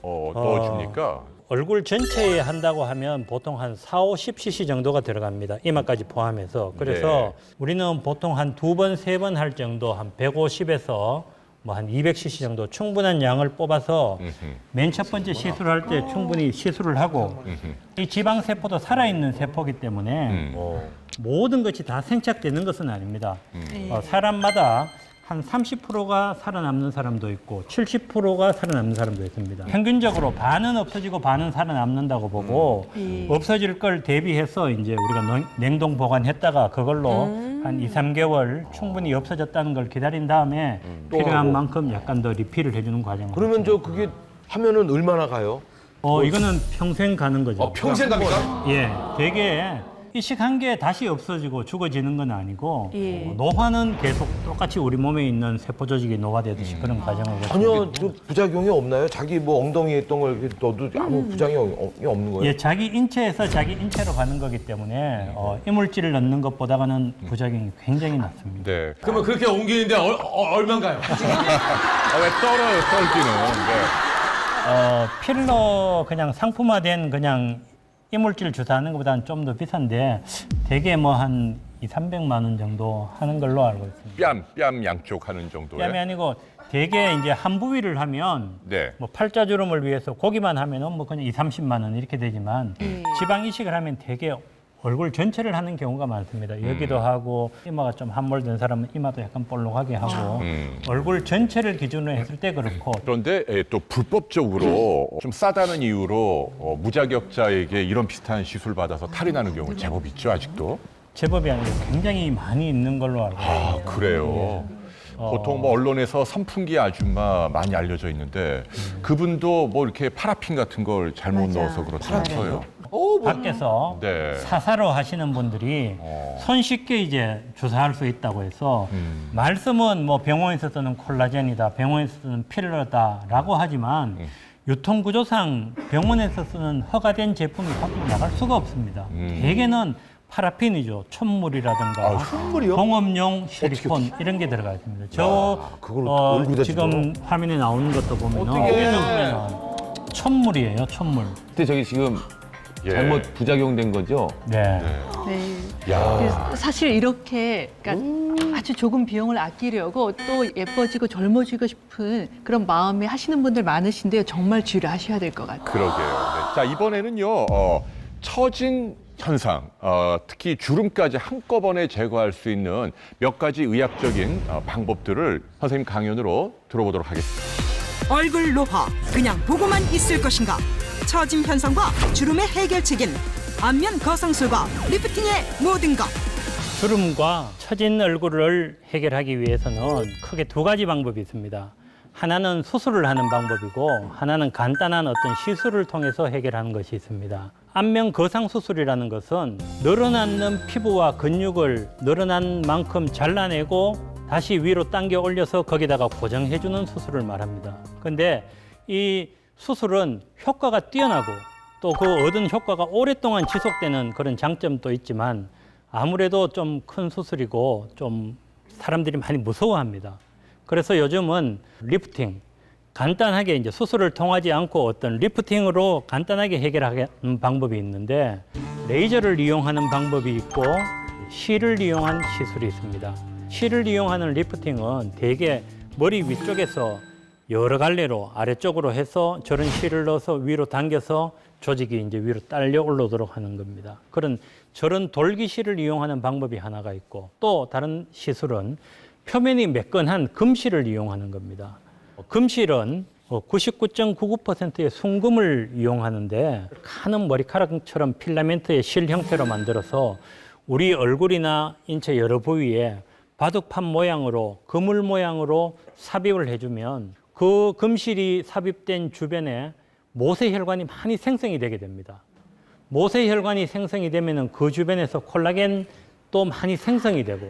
넣어줍니까? 얼굴 전체에 한다고 하면 보통 한 40-50cc 정도가 들어갑니다. 이마까지 포함해서. 그래서 네. 우리는 보통 한 2번, 3번 할 정도 한 150에서 뭐 한 200cc 정도 충분한 양을 뽑아서 맨 첫 번째 시술할 때 충분히 시술을 하고 이 지방 세포도 살아있는 세포이기 때문에 모든 것이 다 생착되는 것은 아닙니다. 사람마다 한 30%가 살아남는 사람도 있고 70%가 살아남는 사람도 있습니다. 평균적으로 반은 없어지고 반은 살아남는다고 보고 없어질 걸 대비해서 이제 우리가 냉동 보관했다가 그걸로 한 2-3개월 충분히 없어졌다는 걸 기다린 다음에 필요한 만큼 약간 더 리필을 해주는 과정을 그러면 그게 하면은 얼마나 가요? 이거는 평생 가는 거죠. 평생 갑니까? 예, 되게 이식한 게 다시 없어지고 죽어지는 건 아니고 예. 노화는 계속 똑같이 우리 몸에 있는 세포 조직이 노화되듯이 그런 과정을 전혀 부작용이 없나요? 자기 뭐 엉덩이에 있던 걸 이렇게 넣어도 아무 부작용이 없는 거예요? 예, 자기 인체에서 자기 인체로 가는 거기 때문에 이물질을 넣는 것보다는 부작용이 굉장히 낮습니다. 네. 그러면 그렇게 옮기는데 얼마인가요? 왜 떨기는? 필러 그냥 상품화된 그냥 이물질 주사하는 것보다는 좀 더 비싼데 대개 뭐 한 200-300만 원 정도 하는 걸로 알고 있습니다. 뺨 양쪽 하는 정도에. 뺨이 아니고 대개 이제 한 부위를 하면 네. 뭐 팔자주름을 위해서 고기만 하면은 뭐 그냥 2-30만 원 이렇게 되지만 지방 이식을 하면 대개 얼굴 전체를 하는 경우가 많습니다. 여기도 하고 이마가 좀 함몰된 사람은 이마도 약간 볼록하게 하고 얼굴 전체를 기준으로 했을 때 그렇고 그런데 또 불법적으로 좀 싸다는 이유로 무자격자에게 이런 비슷한 시술 받아서 탈이 나는 경우 제법 있죠, 아직도. 제법이 아니고 굉장히 많이 있는 걸로 알고 있습니다. 그래요. 보통 뭐 언론에서 선풍기 아줌마 많이 알려져 있는데 그분도 뭐 이렇게 파라핀 같은 걸 잘못 넣어서 그렇다면서요. 밖에서 네. 사사로 하시는 분들이 손쉽게 이제 주사할 수 있다고 해서 말씀은 뭐 병원에서 쓰는 콜라겐이다, 병원에서 쓰는 필러다라고 하지만 유통구조상 병원에서 쓰는 허가된 제품이 밖으로 나갈 수가 없습니다. 대개는 파라핀이죠. 촛물이라든가 공업용 실리콘 이런 게 들어가 있습니다. 그걸 얼굴에다 지금 화면에 나오는 것도 보면은 촛물이에요. 촛물. 근데 저기 지금 예. 잘못 부작용된 거죠? 네. 네. 그래서 사실 이렇게 그러니까 아주 조금 비용을 아끼려고 또 예뻐지고 젊어지고 싶은 그런 마음에 하시는 분들 많으신데요. 정말 주의를 하셔야 될 것 같아요. 그러게요. 네. 자, 이번에는요, 처진 현상, 특히 주름까지 한꺼번에 제거할 수 있는 몇 가지 의학적인 방법들을 선생님 강연으로 들어보도록 하겠습니다. 얼굴 노화 그냥 보고만 있을 것인가? 처짐 현상과 주름의 해결책인 안면 거상술과 리프팅의 모든 것. 주름과 처진 얼굴을 해결하기 위해서는 크게 두 가지 방법이 있습니다. 하나는 수술을 하는 방법이고 하나는 간단한 어떤 시술을 통해서 해결하는 것이 있습니다. 안면 거상 수술이라는 것은 늘어났는 피부와 근육을 늘어난 만큼 잘라내고 다시 위로 당겨 올려서 거기다가 고정해주는 수술을 말합니다. 근데 이 수술은 효과가 뛰어나고 또 그 얻은 효과가 오랫동안 지속되는 그런 장점도 있지만 아무래도 좀 큰 수술이고 좀 사람들이 많이 무서워합니다. 그래서 요즘은 리프팅, 간단하게 이제 수술을 통하지 않고 어떤 리프팅으로 간단하게 해결하는 방법이 있는데 레이저를 이용하는 방법이 있고 실을 이용한 시술이 있습니다. 실을 이용하는 리프팅은 대개 머리 위쪽에서 여러 갈래로 아래쪽으로 해서 저런 실을 넣어서 위로 당겨서 조직이 이제 위로 딸려 올라오도록 하는 겁니다. 저런 돌기실을 이용하는 방법이 하나가 있고 또 다른 시술은 표면이 매끈한 금실을 이용하는 겁니다. 금실은 99.99%의 순금을 이용하는데 가는 머리카락처럼 필라멘트의 실 형태로 만들어서 우리 얼굴이나 인체 여러 부위에 바둑판 모양으로 그물 모양으로 삽입을 해주면 그 금실이 삽입된 주변에 모세혈관이 많이 생성이 되게 됩니다. 모세혈관이 생성이 되면 그 주변에서 콜라겐도 많이 생성이 되고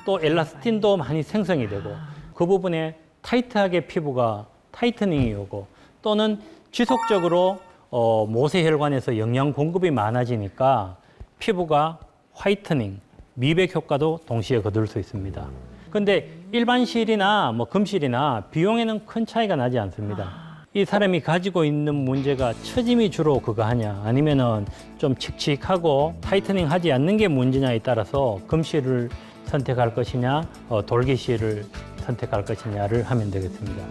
또 엘라스틴도 많이 생성이 되고 그 부분에 타이트하게 피부가 타이트닝이 오고 또는 지속적으로 모세혈관에서 영양 공급이 많아지니까 피부가 화이트닝, 미백 효과도 동시에 거둘 수 있습니다. 근데 일반 실이나 금실이나 비용에는 큰 차이가 나지 않습니다. 이 사람이 가지고 있는 문제가 처짐이 주로 그거 하냐 아니면은 좀 칙칙하고 타이트닝 하지 않는 게 문제냐에 따라서 금실을 선택할 것이냐 돌기실을 선택할 것이냐를 하면 되겠습니다.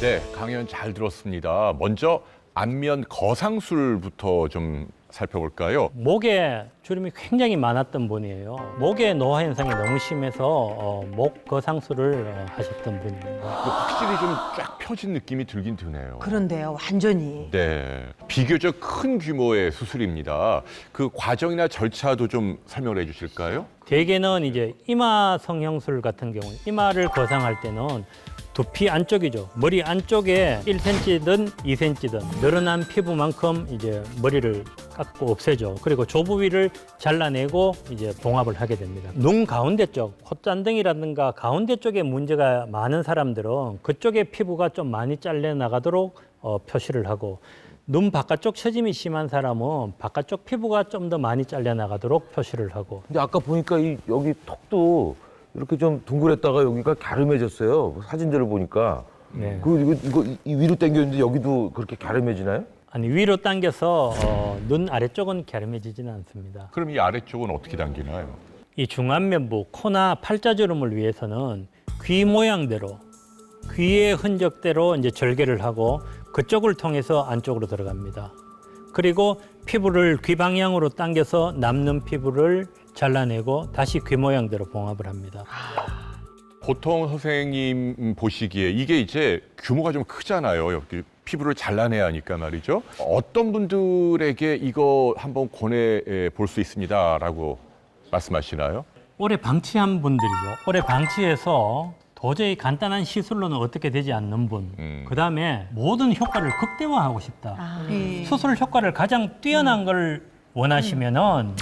네, 강연 잘 들었습니다. 먼저 안면 거상술부터 좀 살펴볼까요? 목에 주름이 굉장히 많았던 분이에요. 목의 노화 현상이 너무 심해서 목 거상술을 하셨던 분입니다. 확실히 좀 쫙 펴진 느낌이 들긴 드네요. 그런데요, 완전히. 네, 비교적 큰 규모의 수술입니다. 그 과정이나 절차도 좀 설명을 해주실까요? 대개는 이제 이마 성형술 같은 경우 이마를 거상할 때는 두피 안쪽이죠. 머리 안쪽에 1cm든 2cm든 늘어난 피부만큼 이제 머리를 깎고 없애죠. 그리고 조부위를 잘라내고 이제 봉합을 하게 됩니다. 눈 가운데 쪽, 콧잔등이라든가 가운데 쪽에 문제가 많은 사람들은 그쪽의 피부가 좀 많이 잘려나가도록 표시를 하고 눈 바깥쪽 처짐이 심한 사람은 바깥쪽 피부가 좀 더 많이 잘려나가도록 표시를 하고 근데 아까 보니까 여기 턱도 이렇게 좀 둥그랬다가 여기가 갸름해졌어요. 사진들을 보니까. 네. 이거 위로 당겼는데 여기도 그렇게 갸름해지나요? 아니 위로 당겨서 눈 아래쪽은 갸름해지지는 않습니다. 그럼 이 아래쪽은 어떻게 당기나요? 이 중안면부, 코나 팔자주름을 위해서는 귀 모양대로, 귀의 흔적대로 이제 절개를 하고 그쪽을 통해서 안쪽으로 들어갑니다. 그리고 피부를 귀 방향으로 당겨서 남는 피부를 잘라내고 다시 귀 모양대로 봉합을 합니다. 보통 선생님 보시기에 이게 이제 규모가 좀 크잖아요. 여기 피부를 잘라내야 하니까 말이죠. 어떤 분들에게 이거 한번 권해 볼 수 있습니다라고 말씀하시나요? 오래 방치한 분들이죠. 오래 방치해서 도저히 간단한 시술로는 어떻게 되지 않는 분. 그다음에 모든 효과를 극대화하고 싶다. 수술 효과를 가장 뛰어난 걸 원하시면은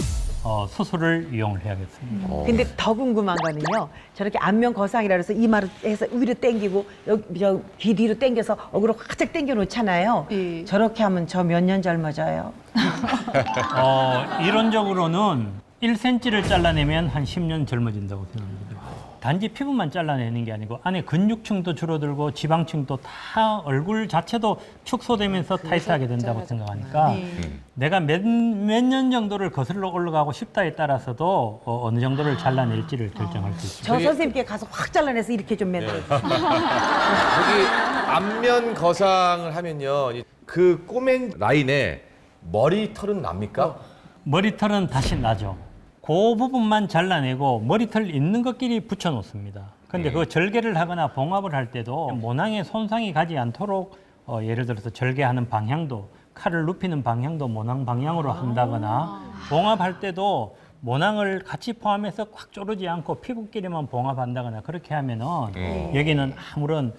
수술을 이용을 해야겠습니다. 근데 더 궁금한 거는요. 저렇게 안면 거상이라 해서 이마로 해서 위로 당기고 여기 귀 뒤로 당겨서 얼굴을 활짝 당겨 놓잖아요. 예. 저렇게 하면 저 몇 년 젊어져요? 이론적으로는 1cm를 잘라내면 한 10년 젊어진다고 생각합니다. 단지 피부만 잘라내는 게 아니고 안에 근육층도 줄어들고 지방층도 다 얼굴 자체도 축소되면서 타이트하게 된다고 생각하니까 내가 몇 년 정도를 거슬러 올라가고 싶다에 따라서도 어느 정도를 잘라낼지를 결정할 수 있습니다. 저 선생님께 가서 확 잘라내서 이렇게 좀 매달려 주세요. 여기 안면 거상을 하면요. 그 꼬맨 라인에 머리털은 납니까? 머리털은 다시 나죠. 그 부분만 잘라내고 머리털 있는 것끼리 붙여 놓습니다. 근데 그 절개를 하거나 봉합을 할 때도 모낭에 손상이 가지 않도록 예를 들어서 절개하는 방향도 칼을 눕히는 방향도 모낭 방향으로 한다거나 봉합할 때도 모낭을 같이 포함해서 꽉 조르지 않고 피부끼리만 봉합한다거나 그렇게 하면은 여기는 아무런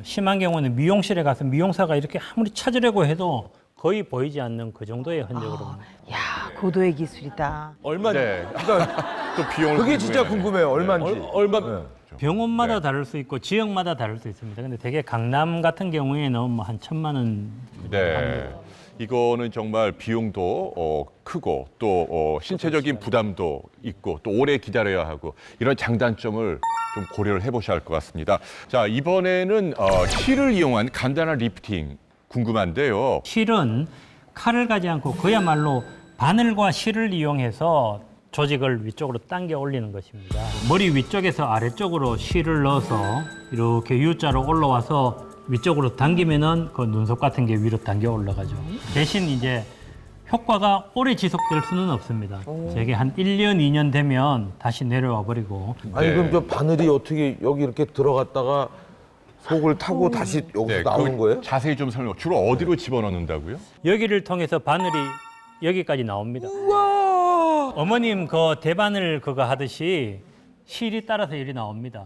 심한 경우는 미용실에 가서 미용사가 이렇게 아무리 찾으려고 해도 거의 보이지 않는 그 정도의 흔적으로. 야, 고도의 기술이다. 얼마? 네. 그러니까 또 비용을 그게 진짜 궁금해요. 궁금해요. 얼마인지. 얼마? 네. 병원마다 네. 다를 수 있고 지역마다 다를 수 있습니다. 근데 되게 강남 같은 경우에는 뭐 한 1,000만 원. 네. 이거는 정말 비용도 크고 또 신체적인 부담도 있고 또 오래 기다려야 하고 이런 장단점을 좀 고려를 해보셔야 할 것 같습니다. 자, 이번에는 실을 이용한 간단한 리프팅 궁금한데요. 실은 칼을 가지 않고 그야말로 바늘과 실을 이용해서 조직을 위쪽으로 당겨 올리는 것입니다. 머리 위쪽에서 아래쪽으로 실을 넣어서 이렇게 U자로 올라와서 위쪽으로 당기면은 그 눈썹 같은 게 위로 당겨 올라가죠. 대신 이제 효과가 오래 지속될 수는 없습니다. 되게 한 1년, 2년 되면 다시 내려와 버리고. 아니 네. 그럼 저 바늘이 어떻게 여기 이렇게 들어갔다가 속을 타고 다시 여기서 나오는 거예요? 자세히 좀 설명. 주로 어디로 집어넣는다고요? 여기를 통해서 바늘이 여기까지 나옵니다. 어머님 그 대바늘 그거 하듯이 실이 따라서 이리 나옵니다.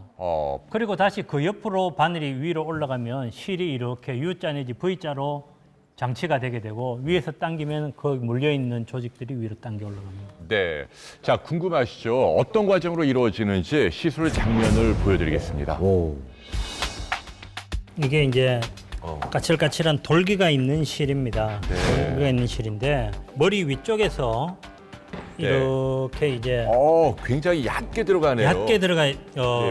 그리고 다시 그 옆으로 바늘이 위로 올라가면 실이 이렇게 U자 내지 V자로 장치가 되게 되고 위에서 당기면 그 물려있는 조직들이 위로 당겨 올라갑니다. 네. 자, 궁금하시죠? 어떤 과정으로 이루어지는지 시술 장면을 보여드리겠습니다. 오. 이게 이제 까칠까칠한 돌기가 있는 실입니다. 돌기가 있는 실인데 머리 위쪽에서 이렇게 이제 굉장히 얕게 들어가네요. 얕게 들어가 네,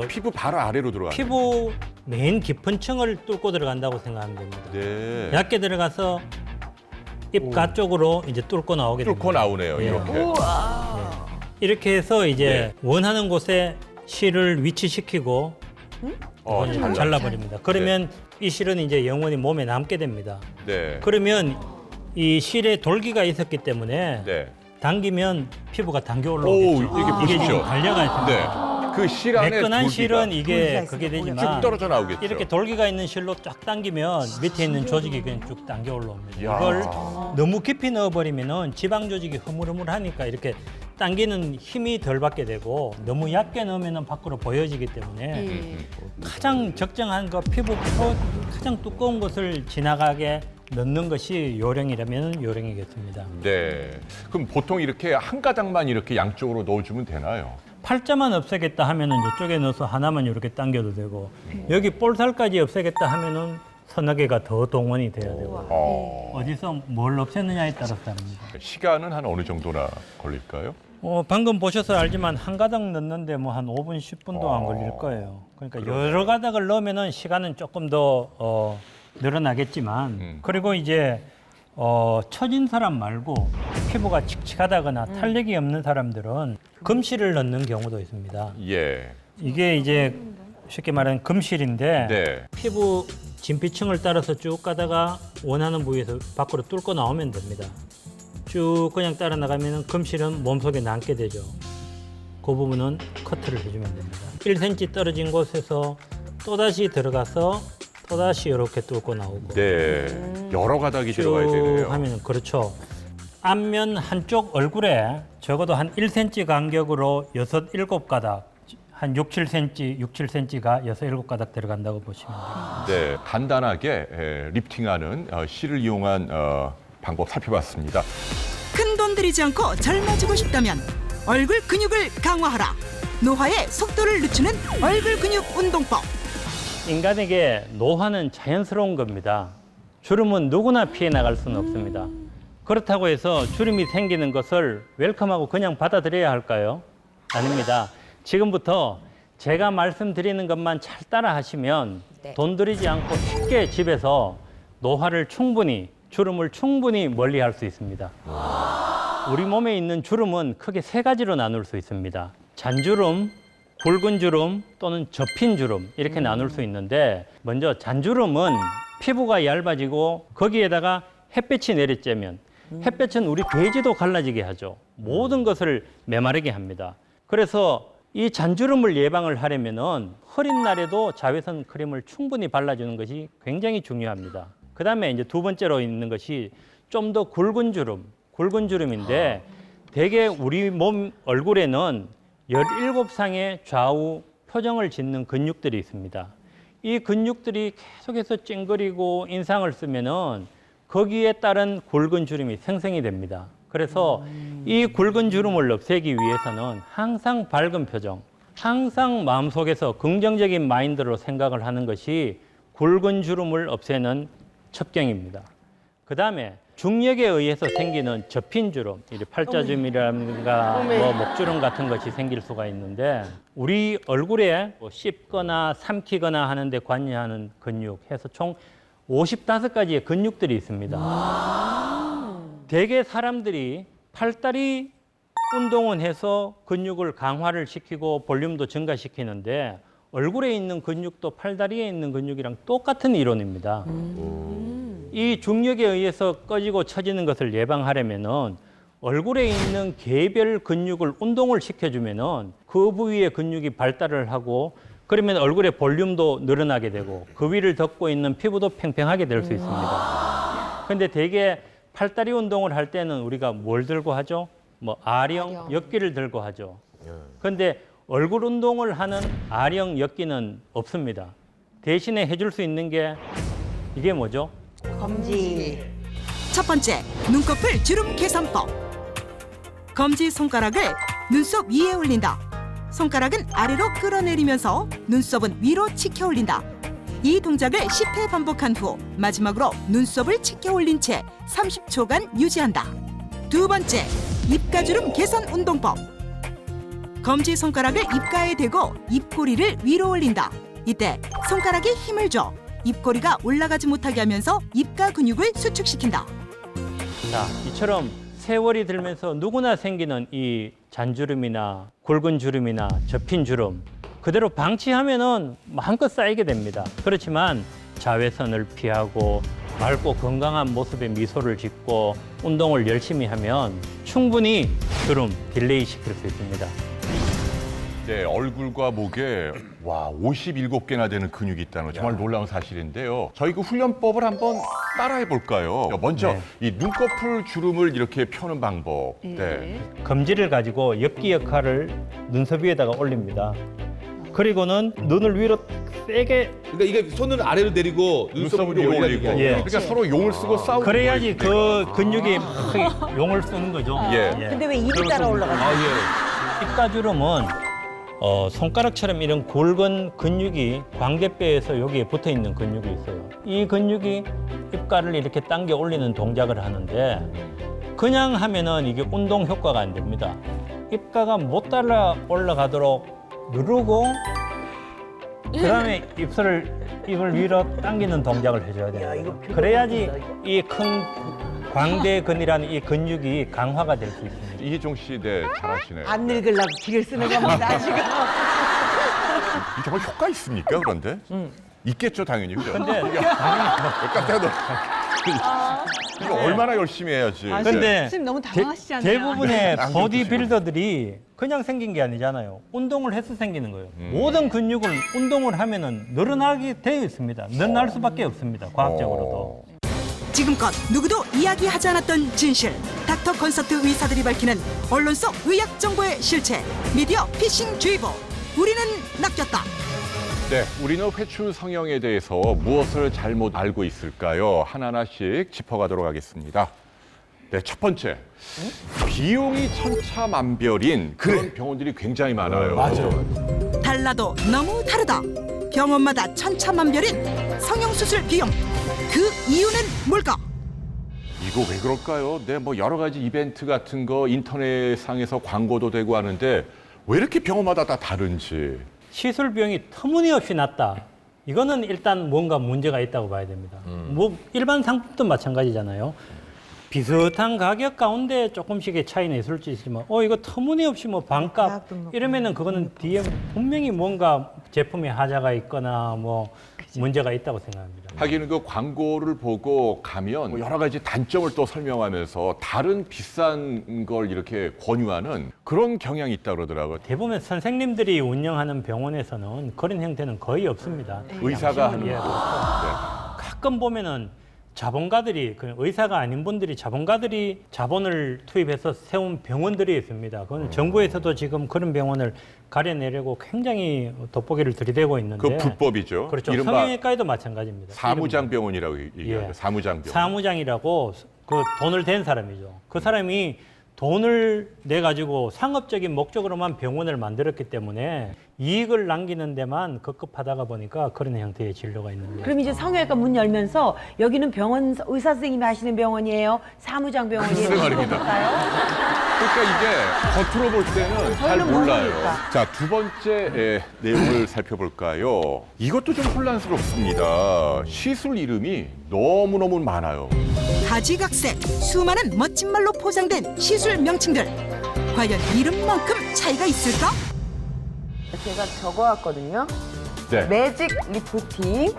피부 바로 아래로 들어가네요. 피부 맨 깊은 층을 뚫고 들어간다고 생각하면 됩니다. 네. 얕게 들어가서 입가 쪽으로 이제 뚫고 나오게 됩니다. 뚫고 나오네요. 예. 이렇게. 이렇게 해서 이제 네. 원하는 곳에 실을 위치시키고 이제 잘라버립니다. 그러면 이 실은 이제 영원히 몸에 남게 됩니다. 네. 그러면 이 실에 돌기가 있었기 때문에 네. 당기면 피부가 당겨 오, 올라오겠죠. 이게 이게 보십시오. 지금 달려가 있습니다. 네. 그 실 안에 매끈한 돌기가 실은 이게 돌기가 그게 있으면 되지만 쭉 떨어져 나오겠죠. 이렇게 돌기가 있는 실로 쫙 당기면 밑에 있는 조직이 그냥 쭉 당겨 올라옵니다. 이야. 이걸 너무 깊이 넣어버리면은 지방 조직이 흐물흐물하니까 이렇게 당기는 힘이 덜 받게 되고 너무 얕게 넣으면은 밖으로 보여지기 때문에 가장 적정한 거 피부 가장 두꺼운 것을 지나가게 넣는 것이 요령이라면 요령이겠습니다. 네. 그럼 보통 이렇게 한 가닥만 이렇게 양쪽으로 넣어주면 되나요? 팔자만 없애겠다 하면은 이쪽에 넣어서 하나만 이렇게 당겨도 되고 여기 볼살까지 없애겠다 하면은 서너 개가 더 동원이 돼야 되고 어디서 뭘 없앴느냐에 따라서 다릅니다. 시간은 한 어느 정도나 걸릴까요? 방금 보셔서 알지만 한 가닥 넣는데 뭐 한 5분, 10분도 안 걸릴 거예요. 그러니까 여러 가닥을 넣으면은 시간은 조금 더 늘어나겠지만 그리고 이제 처진 사람 말고 피부가 칙칙하다거나 탄력이 없는 사람들은 금실을 넣는 경우도 있습니다. 예. 이게 이제 쉽게 말하는 금실인데 네. 피부 진피층을 따라서 쭉 가다가 원하는 부위에서 밖으로 뚫고 나오면 됩니다. 쭉 그냥 따라 나가면 금실은 몸속에 남게 되죠. 그 부분은 커트를 해주면 됩니다. 1cm 떨어진 곳에서 또다시 들어가서 또다시 이렇게 뚫고 나오고 네. 여러 가닥이 들어가야 쭉 되네요. 하면 그렇죠. 앞면 한쪽 얼굴에 적어도 한 1cm 간격으로 6, 7가닥 한 6, 7cm가 6, 7가닥 들어간다고 보시면 됩니다. 네. 간단하게 리프팅하는 실을 이용한 방법 살펴봤습니다. 큰 돈 들이지 않고 젊어지고 싶다면 얼굴 근육을 강화하라. 노화의 속도를 늦추는 얼굴 근육 운동법. 인간에게 노화는 자연스러운 겁니다. 주름은 누구나 피해 나갈 수는 없습니다. 그렇다고 해서 주름이 생기는 것을 웰컴하고 그냥 받아들여야 할까요? 아닙니다. 지금부터 제가 말씀드리는 것만 잘 따라 하시면 돈 들이지 않고 쉽게 집에서 노화를 충분히, 주름을 충분히 멀리할 수 있습니다. 우리 몸에 있는 주름은 크게 3가지로 나눌 수 있습니다. 잔주름, 굵은 주름 또는 접힌 주름 이렇게 나눌 수 있는데 먼저 잔주름은 피부가 얇아지고 거기에다가 햇빛이 내리쬐면 햇볕은 우리 돼지도 갈라지게 하죠. 모든 것을 메마르게 합니다. 그래서 이 잔주름을 예방을 하려면은 흐린 날에도 자외선 크림을 충분히 발라주는 것이 굉장히 중요합니다. 그다음에 이제 두 번째로 있는 것이 좀 더 굵은 주름인데 대개 우리 몸 얼굴에는 17상의 좌우 표정을 짓는 근육들이 있습니다. 이 근육들이 계속해서 찡그리고 인상을 쓰면은 거기에 따른 굵은 주름이 생성이 됩니다. 그래서 이 굵은 주름을 없애기 위해서는 항상 밝은 표정, 항상 마음속에서 긍정적인 마인드로 생각을 하는 것이 굵은 주름을 없애는 첩경입니다. 그다음에 중력에 의해서 생기는 접힌 주름, 팔자주름이라든가 뭐 목주름 같은 것이 생길 수가 있는데 우리 얼굴에 뭐 씹거나 삼키거나 하는데 관여하는 근육 해서 총 55가지의 근육들이 있습니다. 대개 사람들이 팔다리 운동은 해서 근육을 강화를 시키고 볼륨도 증가시키는데 얼굴에 있는 근육도 팔다리에 있는 근육이랑 똑같은 이론입니다. 이 중력에 의해서 꺼지고 처지는 것을 예방하려면은 얼굴에 있는 개별 근육을 운동을 시켜주면은 그 부위의 근육이 발달을 하고 그러면 얼굴의 볼륨도 늘어나게 되고 그 위를 덮고 있는 피부도 팽팽하게 될 수 있습니다. 그런데 대개 팔다리 운동을 할 때는 우리가 뭘 들고 하죠? 뭐 아령, 역기를 들고 하죠. 그런데 얼굴 운동을 하는 아령, 역기는 없습니다. 대신에 해줄 수 있는 게 이게 뭐죠? 검지. 첫 번째, 눈꺼풀 주름 개선법. 검지 손가락을 눈썹 위에 올린다. 손가락은 아래로 끌어내리면서 눈썹은 위로 치켜 올린다. 이 동작을 10회 반복한 후 마지막으로 눈썹을 치켜 올린 채 30초간 유지한다. 두 번째, 입가주름 개선 운동법. 검지 손가락을 입가에 대고 입꼬리를 위로 올린다. 이때 손가락에 힘을 줘 입꼬리가 올라가지 못하게 하면서 입가 근육을 수축시킨다. 자, 이처럼 세월이 들면서 누구나 생기는 이 잔주름이나 굵은 주름이나 접힌 주름 그대로 방치하면은 마음껏 쌓이게 됩니다. 그렇지만 자외선을 피하고 맑고 건강한 모습의 미소를 짓고 운동을 열심히 하면 충분히 주름 딜레이 시킬 수 있습니다. 네, 얼굴과 목에 57개나 되는 근육이 있다는 거 정말 놀라운 사실인데요. 저희 그 훈련법을 한번 따라해 볼까요? 먼저 네. 이 눈꺼풀 주름을 이렇게 펴는 방법. 네. 검지를 가지고 엽기 역할을 눈썹 위에다가 올립니다. 그리고는 눈을 위로 세게 그러니까 이게 손을 아래로 내리고 눈썹을 눈썹을 위로 올리고. 예. 그러니까 서로 용을 쓰고 싸우고. 그래야지 그 근육이 용을 쓰는 거죠. 예. 근데 왜 입이 따라 올라가지? 입가주름은 손가락처럼 이런 굵은 근육이 광대뼈에서 여기에 붙어 있는 근육이 있어요. 이 근육이 입가를 이렇게 당겨 올리는 동작을 하는데 그냥 하면은 이게 운동 효과가 안 됩니다. 입가가 못 따라 올라가도록 누르고 그다음에 입을 위로 당기는 동작을 해줘야 돼요. 그래야지 이 큰 광대근이라는 이 근육이 강화가 될 수 있습니다. 이희종 씨, 네, 잘하시네요. 안 늙으려고 길을 쓰는 겁니다, 지금. 이 정말 효과 있습니까, 그런데? 있겠죠, 당연히. 그죠? 근데 깜짝 놀 이거 얼마나 열심히 해야지. 근데 선생님 너무 당황하시잖아요. 대부분의 안 보디빌더들이 그냥 생긴 게 아니잖아요. 운동을 해서 생기는 거예요. 모든 근육을 운동을 하면은 늘어나게 되어 있습니다. 늘어날 수밖에 없습니다. 과학적으로도. 지금껏 누구도 이야기하지 않았던 진실. 닥터 컨서트 의사들이 밝히는 언론 속 의학 정보의 실체. 미디어 피싱 주의보. 우리는 낚였다. 네, 우리는 회출 성형에 대해서 무엇을 잘못 알고 있을까요? 하나하나씩 짚어가도록 하겠습니다. 네, 첫 번째. 비용이 천차만별인 그런 병원들이 굉장히 많아요. 맞아요. 달라도 너무 다르다. 병원마다 천차만별인 성형수술 비용. 그 이유는 뭘까? 이거 왜 그럴까요? 네, 뭐 여러 가지 이벤트 같은 거 인터넷상에서 광고도 되고 하는데 왜 이렇게 병원마다 다 다른지. 시술 비용이 터무니없이 낮다. 이거는 일단 뭔가 문제가 있다고 봐야 됩니다. 뭐 일반 상품도 마찬가지잖아요. 비슷한 가격 가운데 조금씩의 차이는 있을 수 있지만 이거 터무니없이 뭐 반값 이러면은 그거는 뒤에 분명히 뭔가 제품에 하자가 있거나 뭐 문제가 있다고 생각합니다. 하기는 그 광고를 보고 가면 뭐 여러 가지 단점을 또 설명하면서 다른 비싼 걸 이렇게 권유하는 그런 경향이 있다고 그러더라고요. 대부분 선생님들이 운영하는 병원에서는 그런 형태는 거의 없습니다. 의사가 하는 예, 거. 가끔 보면은 자본가들이 그 의사가 아닌 분들이 자본가들이 자본을 투입해서 세운 병원들이 있습니다. 그건 정부에서도 지금 그런 병원을 가려내려고 굉장히 돋보기를 들이대고 있는데 그 불법이죠. 그렇죠. 이른바 성형외과에도 마찬가지입니다. 사무장병원이라고 얘기하죠. 예. 사무장병원. 사무장이라고 그 돈을 댄 사람이죠. 그 사람이 돈을 내 가지고 상업적인 목적으로만 병원을 만들었기 때문에 이익을 남기는 데만 급급하다가 보니까 그런 형태의 진료가 있는 거예요. 그럼 이제 성형외과 문 열면서 여기는 병원 의사 선생님이 하시는 병원이에요. 사무장 병원이에요. 글쎄 말입니다. 볼까요? 그러니까 이게 겉으로 볼 때는 잘 저희는 몰라요. 모르니까. 자, 두 번째 내용을 살펴볼까요? 이것도 좀 혼란스럽습니다. 시술 이름이 너무너무 많아요. 가지각색 수많은 멋진 말로 포장된 시술 명칭들. 과연 이름만큼 차이가 있을까? 제가 적어왔거든요. 네. 매직 리프팅.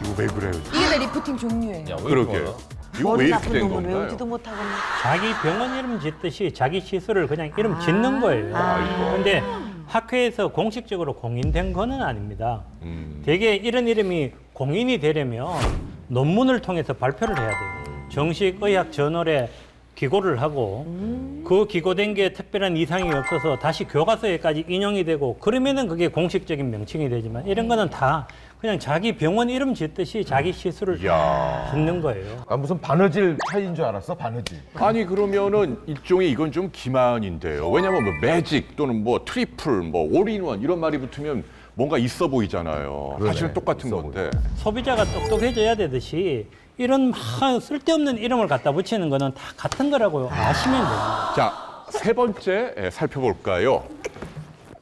이거 왜 그래요? 이게 다 리프팅 종류예요. 야, 왜 그러게. 그러나? 이거 왜 머리 이렇게 나쁜 된 놈은 건가요? 외우지도 못하고. 자기 병원 이름 짓듯이 자기 시술을 그냥 이름 짓는 거예요. 그런데 학회에서 공식적으로 공인된 거는 아닙니다. 대개 이런 이름이 공인이 되려면 논문을 통해서 발표를 해야 돼요. 정식 의학 저널에 기고를 하고 그 기고된 게 특별한 이상이 없어서 다시 교과서에까지 인용이 되고 그러면은 그게 공식적인 명칭이 되지만 이런 거는 다 그냥 자기 병원 이름 짓듯이 자기 시술을 이야. 짓는 거예요. 아, 무슨 바느질 차이인 줄 알았어, 바느질. 아니 그러면은 일종의 이건 좀 기만인데요. 왜냐면 뭐 매직 또는 뭐 트리플, 뭐 올인원 이런 말이 붙으면 뭔가 있어 보이잖아요. 그러네. 사실은 똑같은 있어 건데. 소비자가 똑똑해져야 되듯이 이런 막 쓸데없는 이름을 갖다 붙이는 거는 다 같은 거라고요. 아시면 됩니다. 자, 세 번째 살펴볼까요?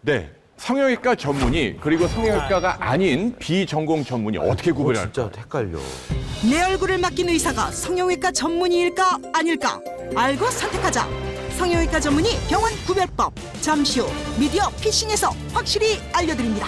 네. 성형외과 전문의 그리고 성형외과가 아닌 비전공 전문의 어떻게 구별할까요? 진짜 헷갈려. 내 얼굴을 맡긴 의사가 성형외과 전문의일까 아닐까? 알고 선택하자. 성형외과 전문의 병원 구별법. 잠시 후 미디어 피싱에서 확실히 알려드립니다.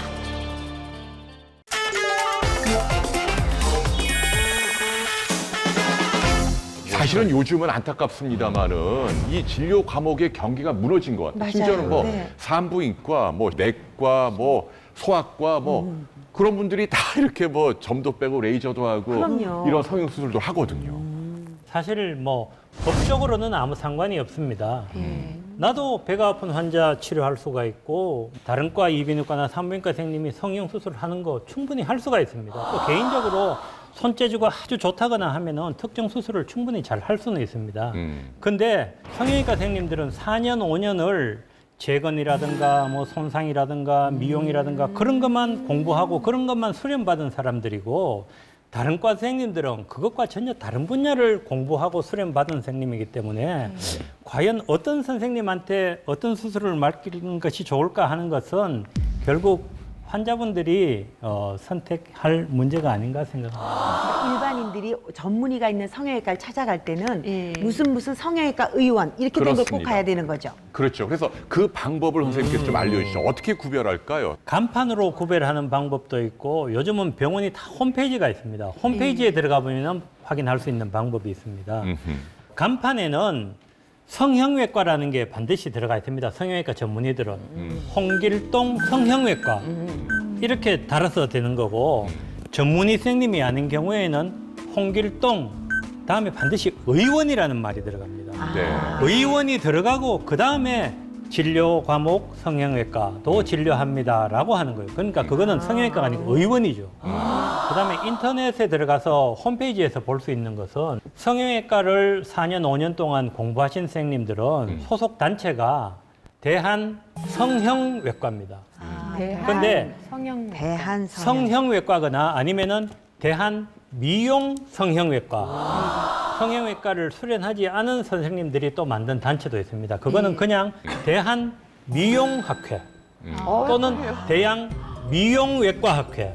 사실은 요즘은 안타깝습니다만은 이 진료 과목의 경기가 무너진 것 같아요. 맞아요. 심지어는 뭐 네. 산부인과, 뭐 내과, 뭐 소아과, 뭐 그런 분들이 다 이렇게 뭐 점도 빼고 레이저도 하고 그럼요. 이런 성형 수술도 하거든요. 사실 뭐 법적으로는 아무 상관이 없습니다. 나도 배가 아픈 환자 치료할 수가 있고 다른 과 이비인후과나 산부인과 선생님이 성형 수술을 하는 거 충분히 할 수가 있습니다. 또 개인적으로 손재주가 아주 좋다거나 하면은 특정 수술을 충분히 잘 할 수는 있습니다. 근데 성형외과 선생님들은 4년, 5년을 재건이라든가 뭐 손상이라든가 미용이라든가 그런 것만 공부하고 그런 것만 수련받은 사람들이고 다른 과 선생님들은 그것과 전혀 다른 분야를 공부하고 수련받은 선생님이기 때문에 과연 어떤 선생님한테 어떤 수술을 맡기는 것이 좋을까 하는 것은 결국 환자분들이 선택할 문제가 아닌가 생각합니다. 일반인들이 전문의가 있는 성형외과를 찾아갈 때는 예. 무슨 성형외과 의원 이렇게 된 걸 꼭 그렇습니다. 가야 되는 거죠. 그렇죠. 그래서 그 방법을 선생님께서 좀 알려주시죠. 어떻게 구별할까요? 간판으로 구별하는 방법도 있고 요즘은 병원이 다 홈페이지가 있습니다. 홈페이지에 들어가 보면 확인할 수 있는 방법이 있습니다. 간판에는 성형외과라는 게 반드시 들어가 있습니다. 성형외과 전문의들은 홍길동 성형외과 이렇게 달아서 되는 거고 전문의 선생님이 아닌 경우에는 홍길동 다음에 반드시 의원이라는 말이 들어갑니다. 네. 의원이 들어가고 그 다음에 진료 과목 성형외과도 진료합니다라고 하는 거예요. 그러니까 그거는 성형외과가 아니고 의원이죠. 그다음에 인터넷에 들어가서 홈페이지에서 볼 수 있는 것은 성형외과를 4년, 5년 동안 공부하신 선생님들은 소속 단체가 대한 성형외과입니다. 근데 대한 성형외과거나 아니면은 대한 미용 성형외과. 성형외과를 수련하지 않은 선생님들이 또 만든 단체도 있습니다. 그거는 그냥 대한 미용학회 또는 대한 미용외과학회.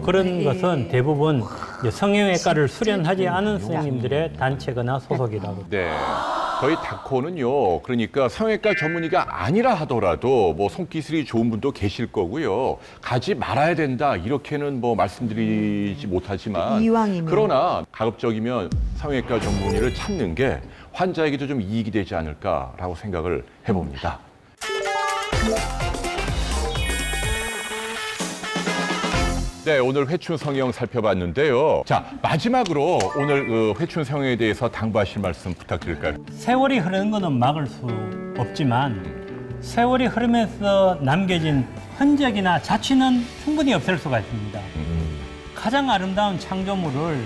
그런 것은 대부분 이제 성형외과를 수련하지 않은 선생님들의 단체거나 소속이라고. 네. 저희 다코는요, 그러니까 성형외과 전문의가 아니라 하더라도 뭐 손기술이 좋은 분도 계실 거고요. 가지 말아야 된다 이렇게는 뭐 말씀드리지 못하지만 이왕이면. 그러나 가급적이면 성형외과 전문의를 찾는 게 환자에게도 좀 이익이 되지 않을까라고 생각을 해봅니다. 네, 오늘 회춘 성형 살펴봤는데요. 자, 마지막으로 오늘 그 회춘 성형에 대해서 당부하실 말씀 부탁드릴까요? 세월이 흐르는 것은 막을 수 없지만 세월이 흐르면서 남겨진 흔적이나 자취는 충분히 없앨 수가 있습니다. 가장 아름다운 창조물을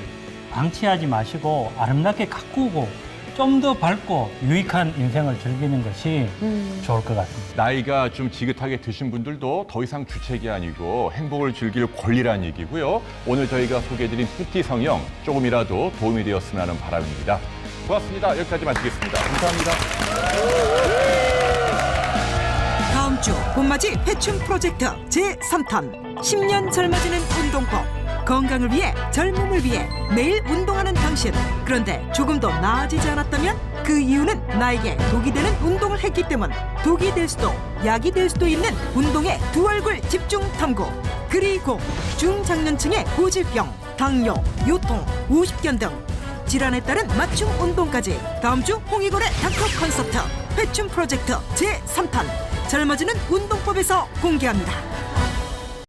방치하지 마시고 아름답게 가꾸고 좀 더 밝고 유익한 인생을 즐기는 것이 좋을 것 같습니다. 나이가 좀 지긋하게 드신 분들도 더 이상 주책이 아니고 행복을 즐길 권리란 얘기고요. 오늘 저희가 소개해드린 푸티 성형 조금이라도 도움이 되었으면 하는 바람입니다. 고맙습니다. 여기까지 마치겠습니다. 감사합니다. 다음 주 봄맞이 회춘 프로젝트 제3탄 10년 젊어지는 운동법. 건강을 위해 젊음을 위해 매일 운동하는 당신. 그런데 조금도 나아지지 않았다면 그 이유는 나에게 독이 되는 운동을 했기 때문. 독이 될 수도 약이 될 수도 있는 운동의 두 얼굴 집중 탐구. 그리고 중장년층의 고질병, 당뇨, 요통, 우십견 등 질환에 따른 맞춤 운동까지. 다음 주 홍익원의 닥터 컨서트 회춘 프로젝트 제3탄 젊어지는 운동법에서 공개합니다.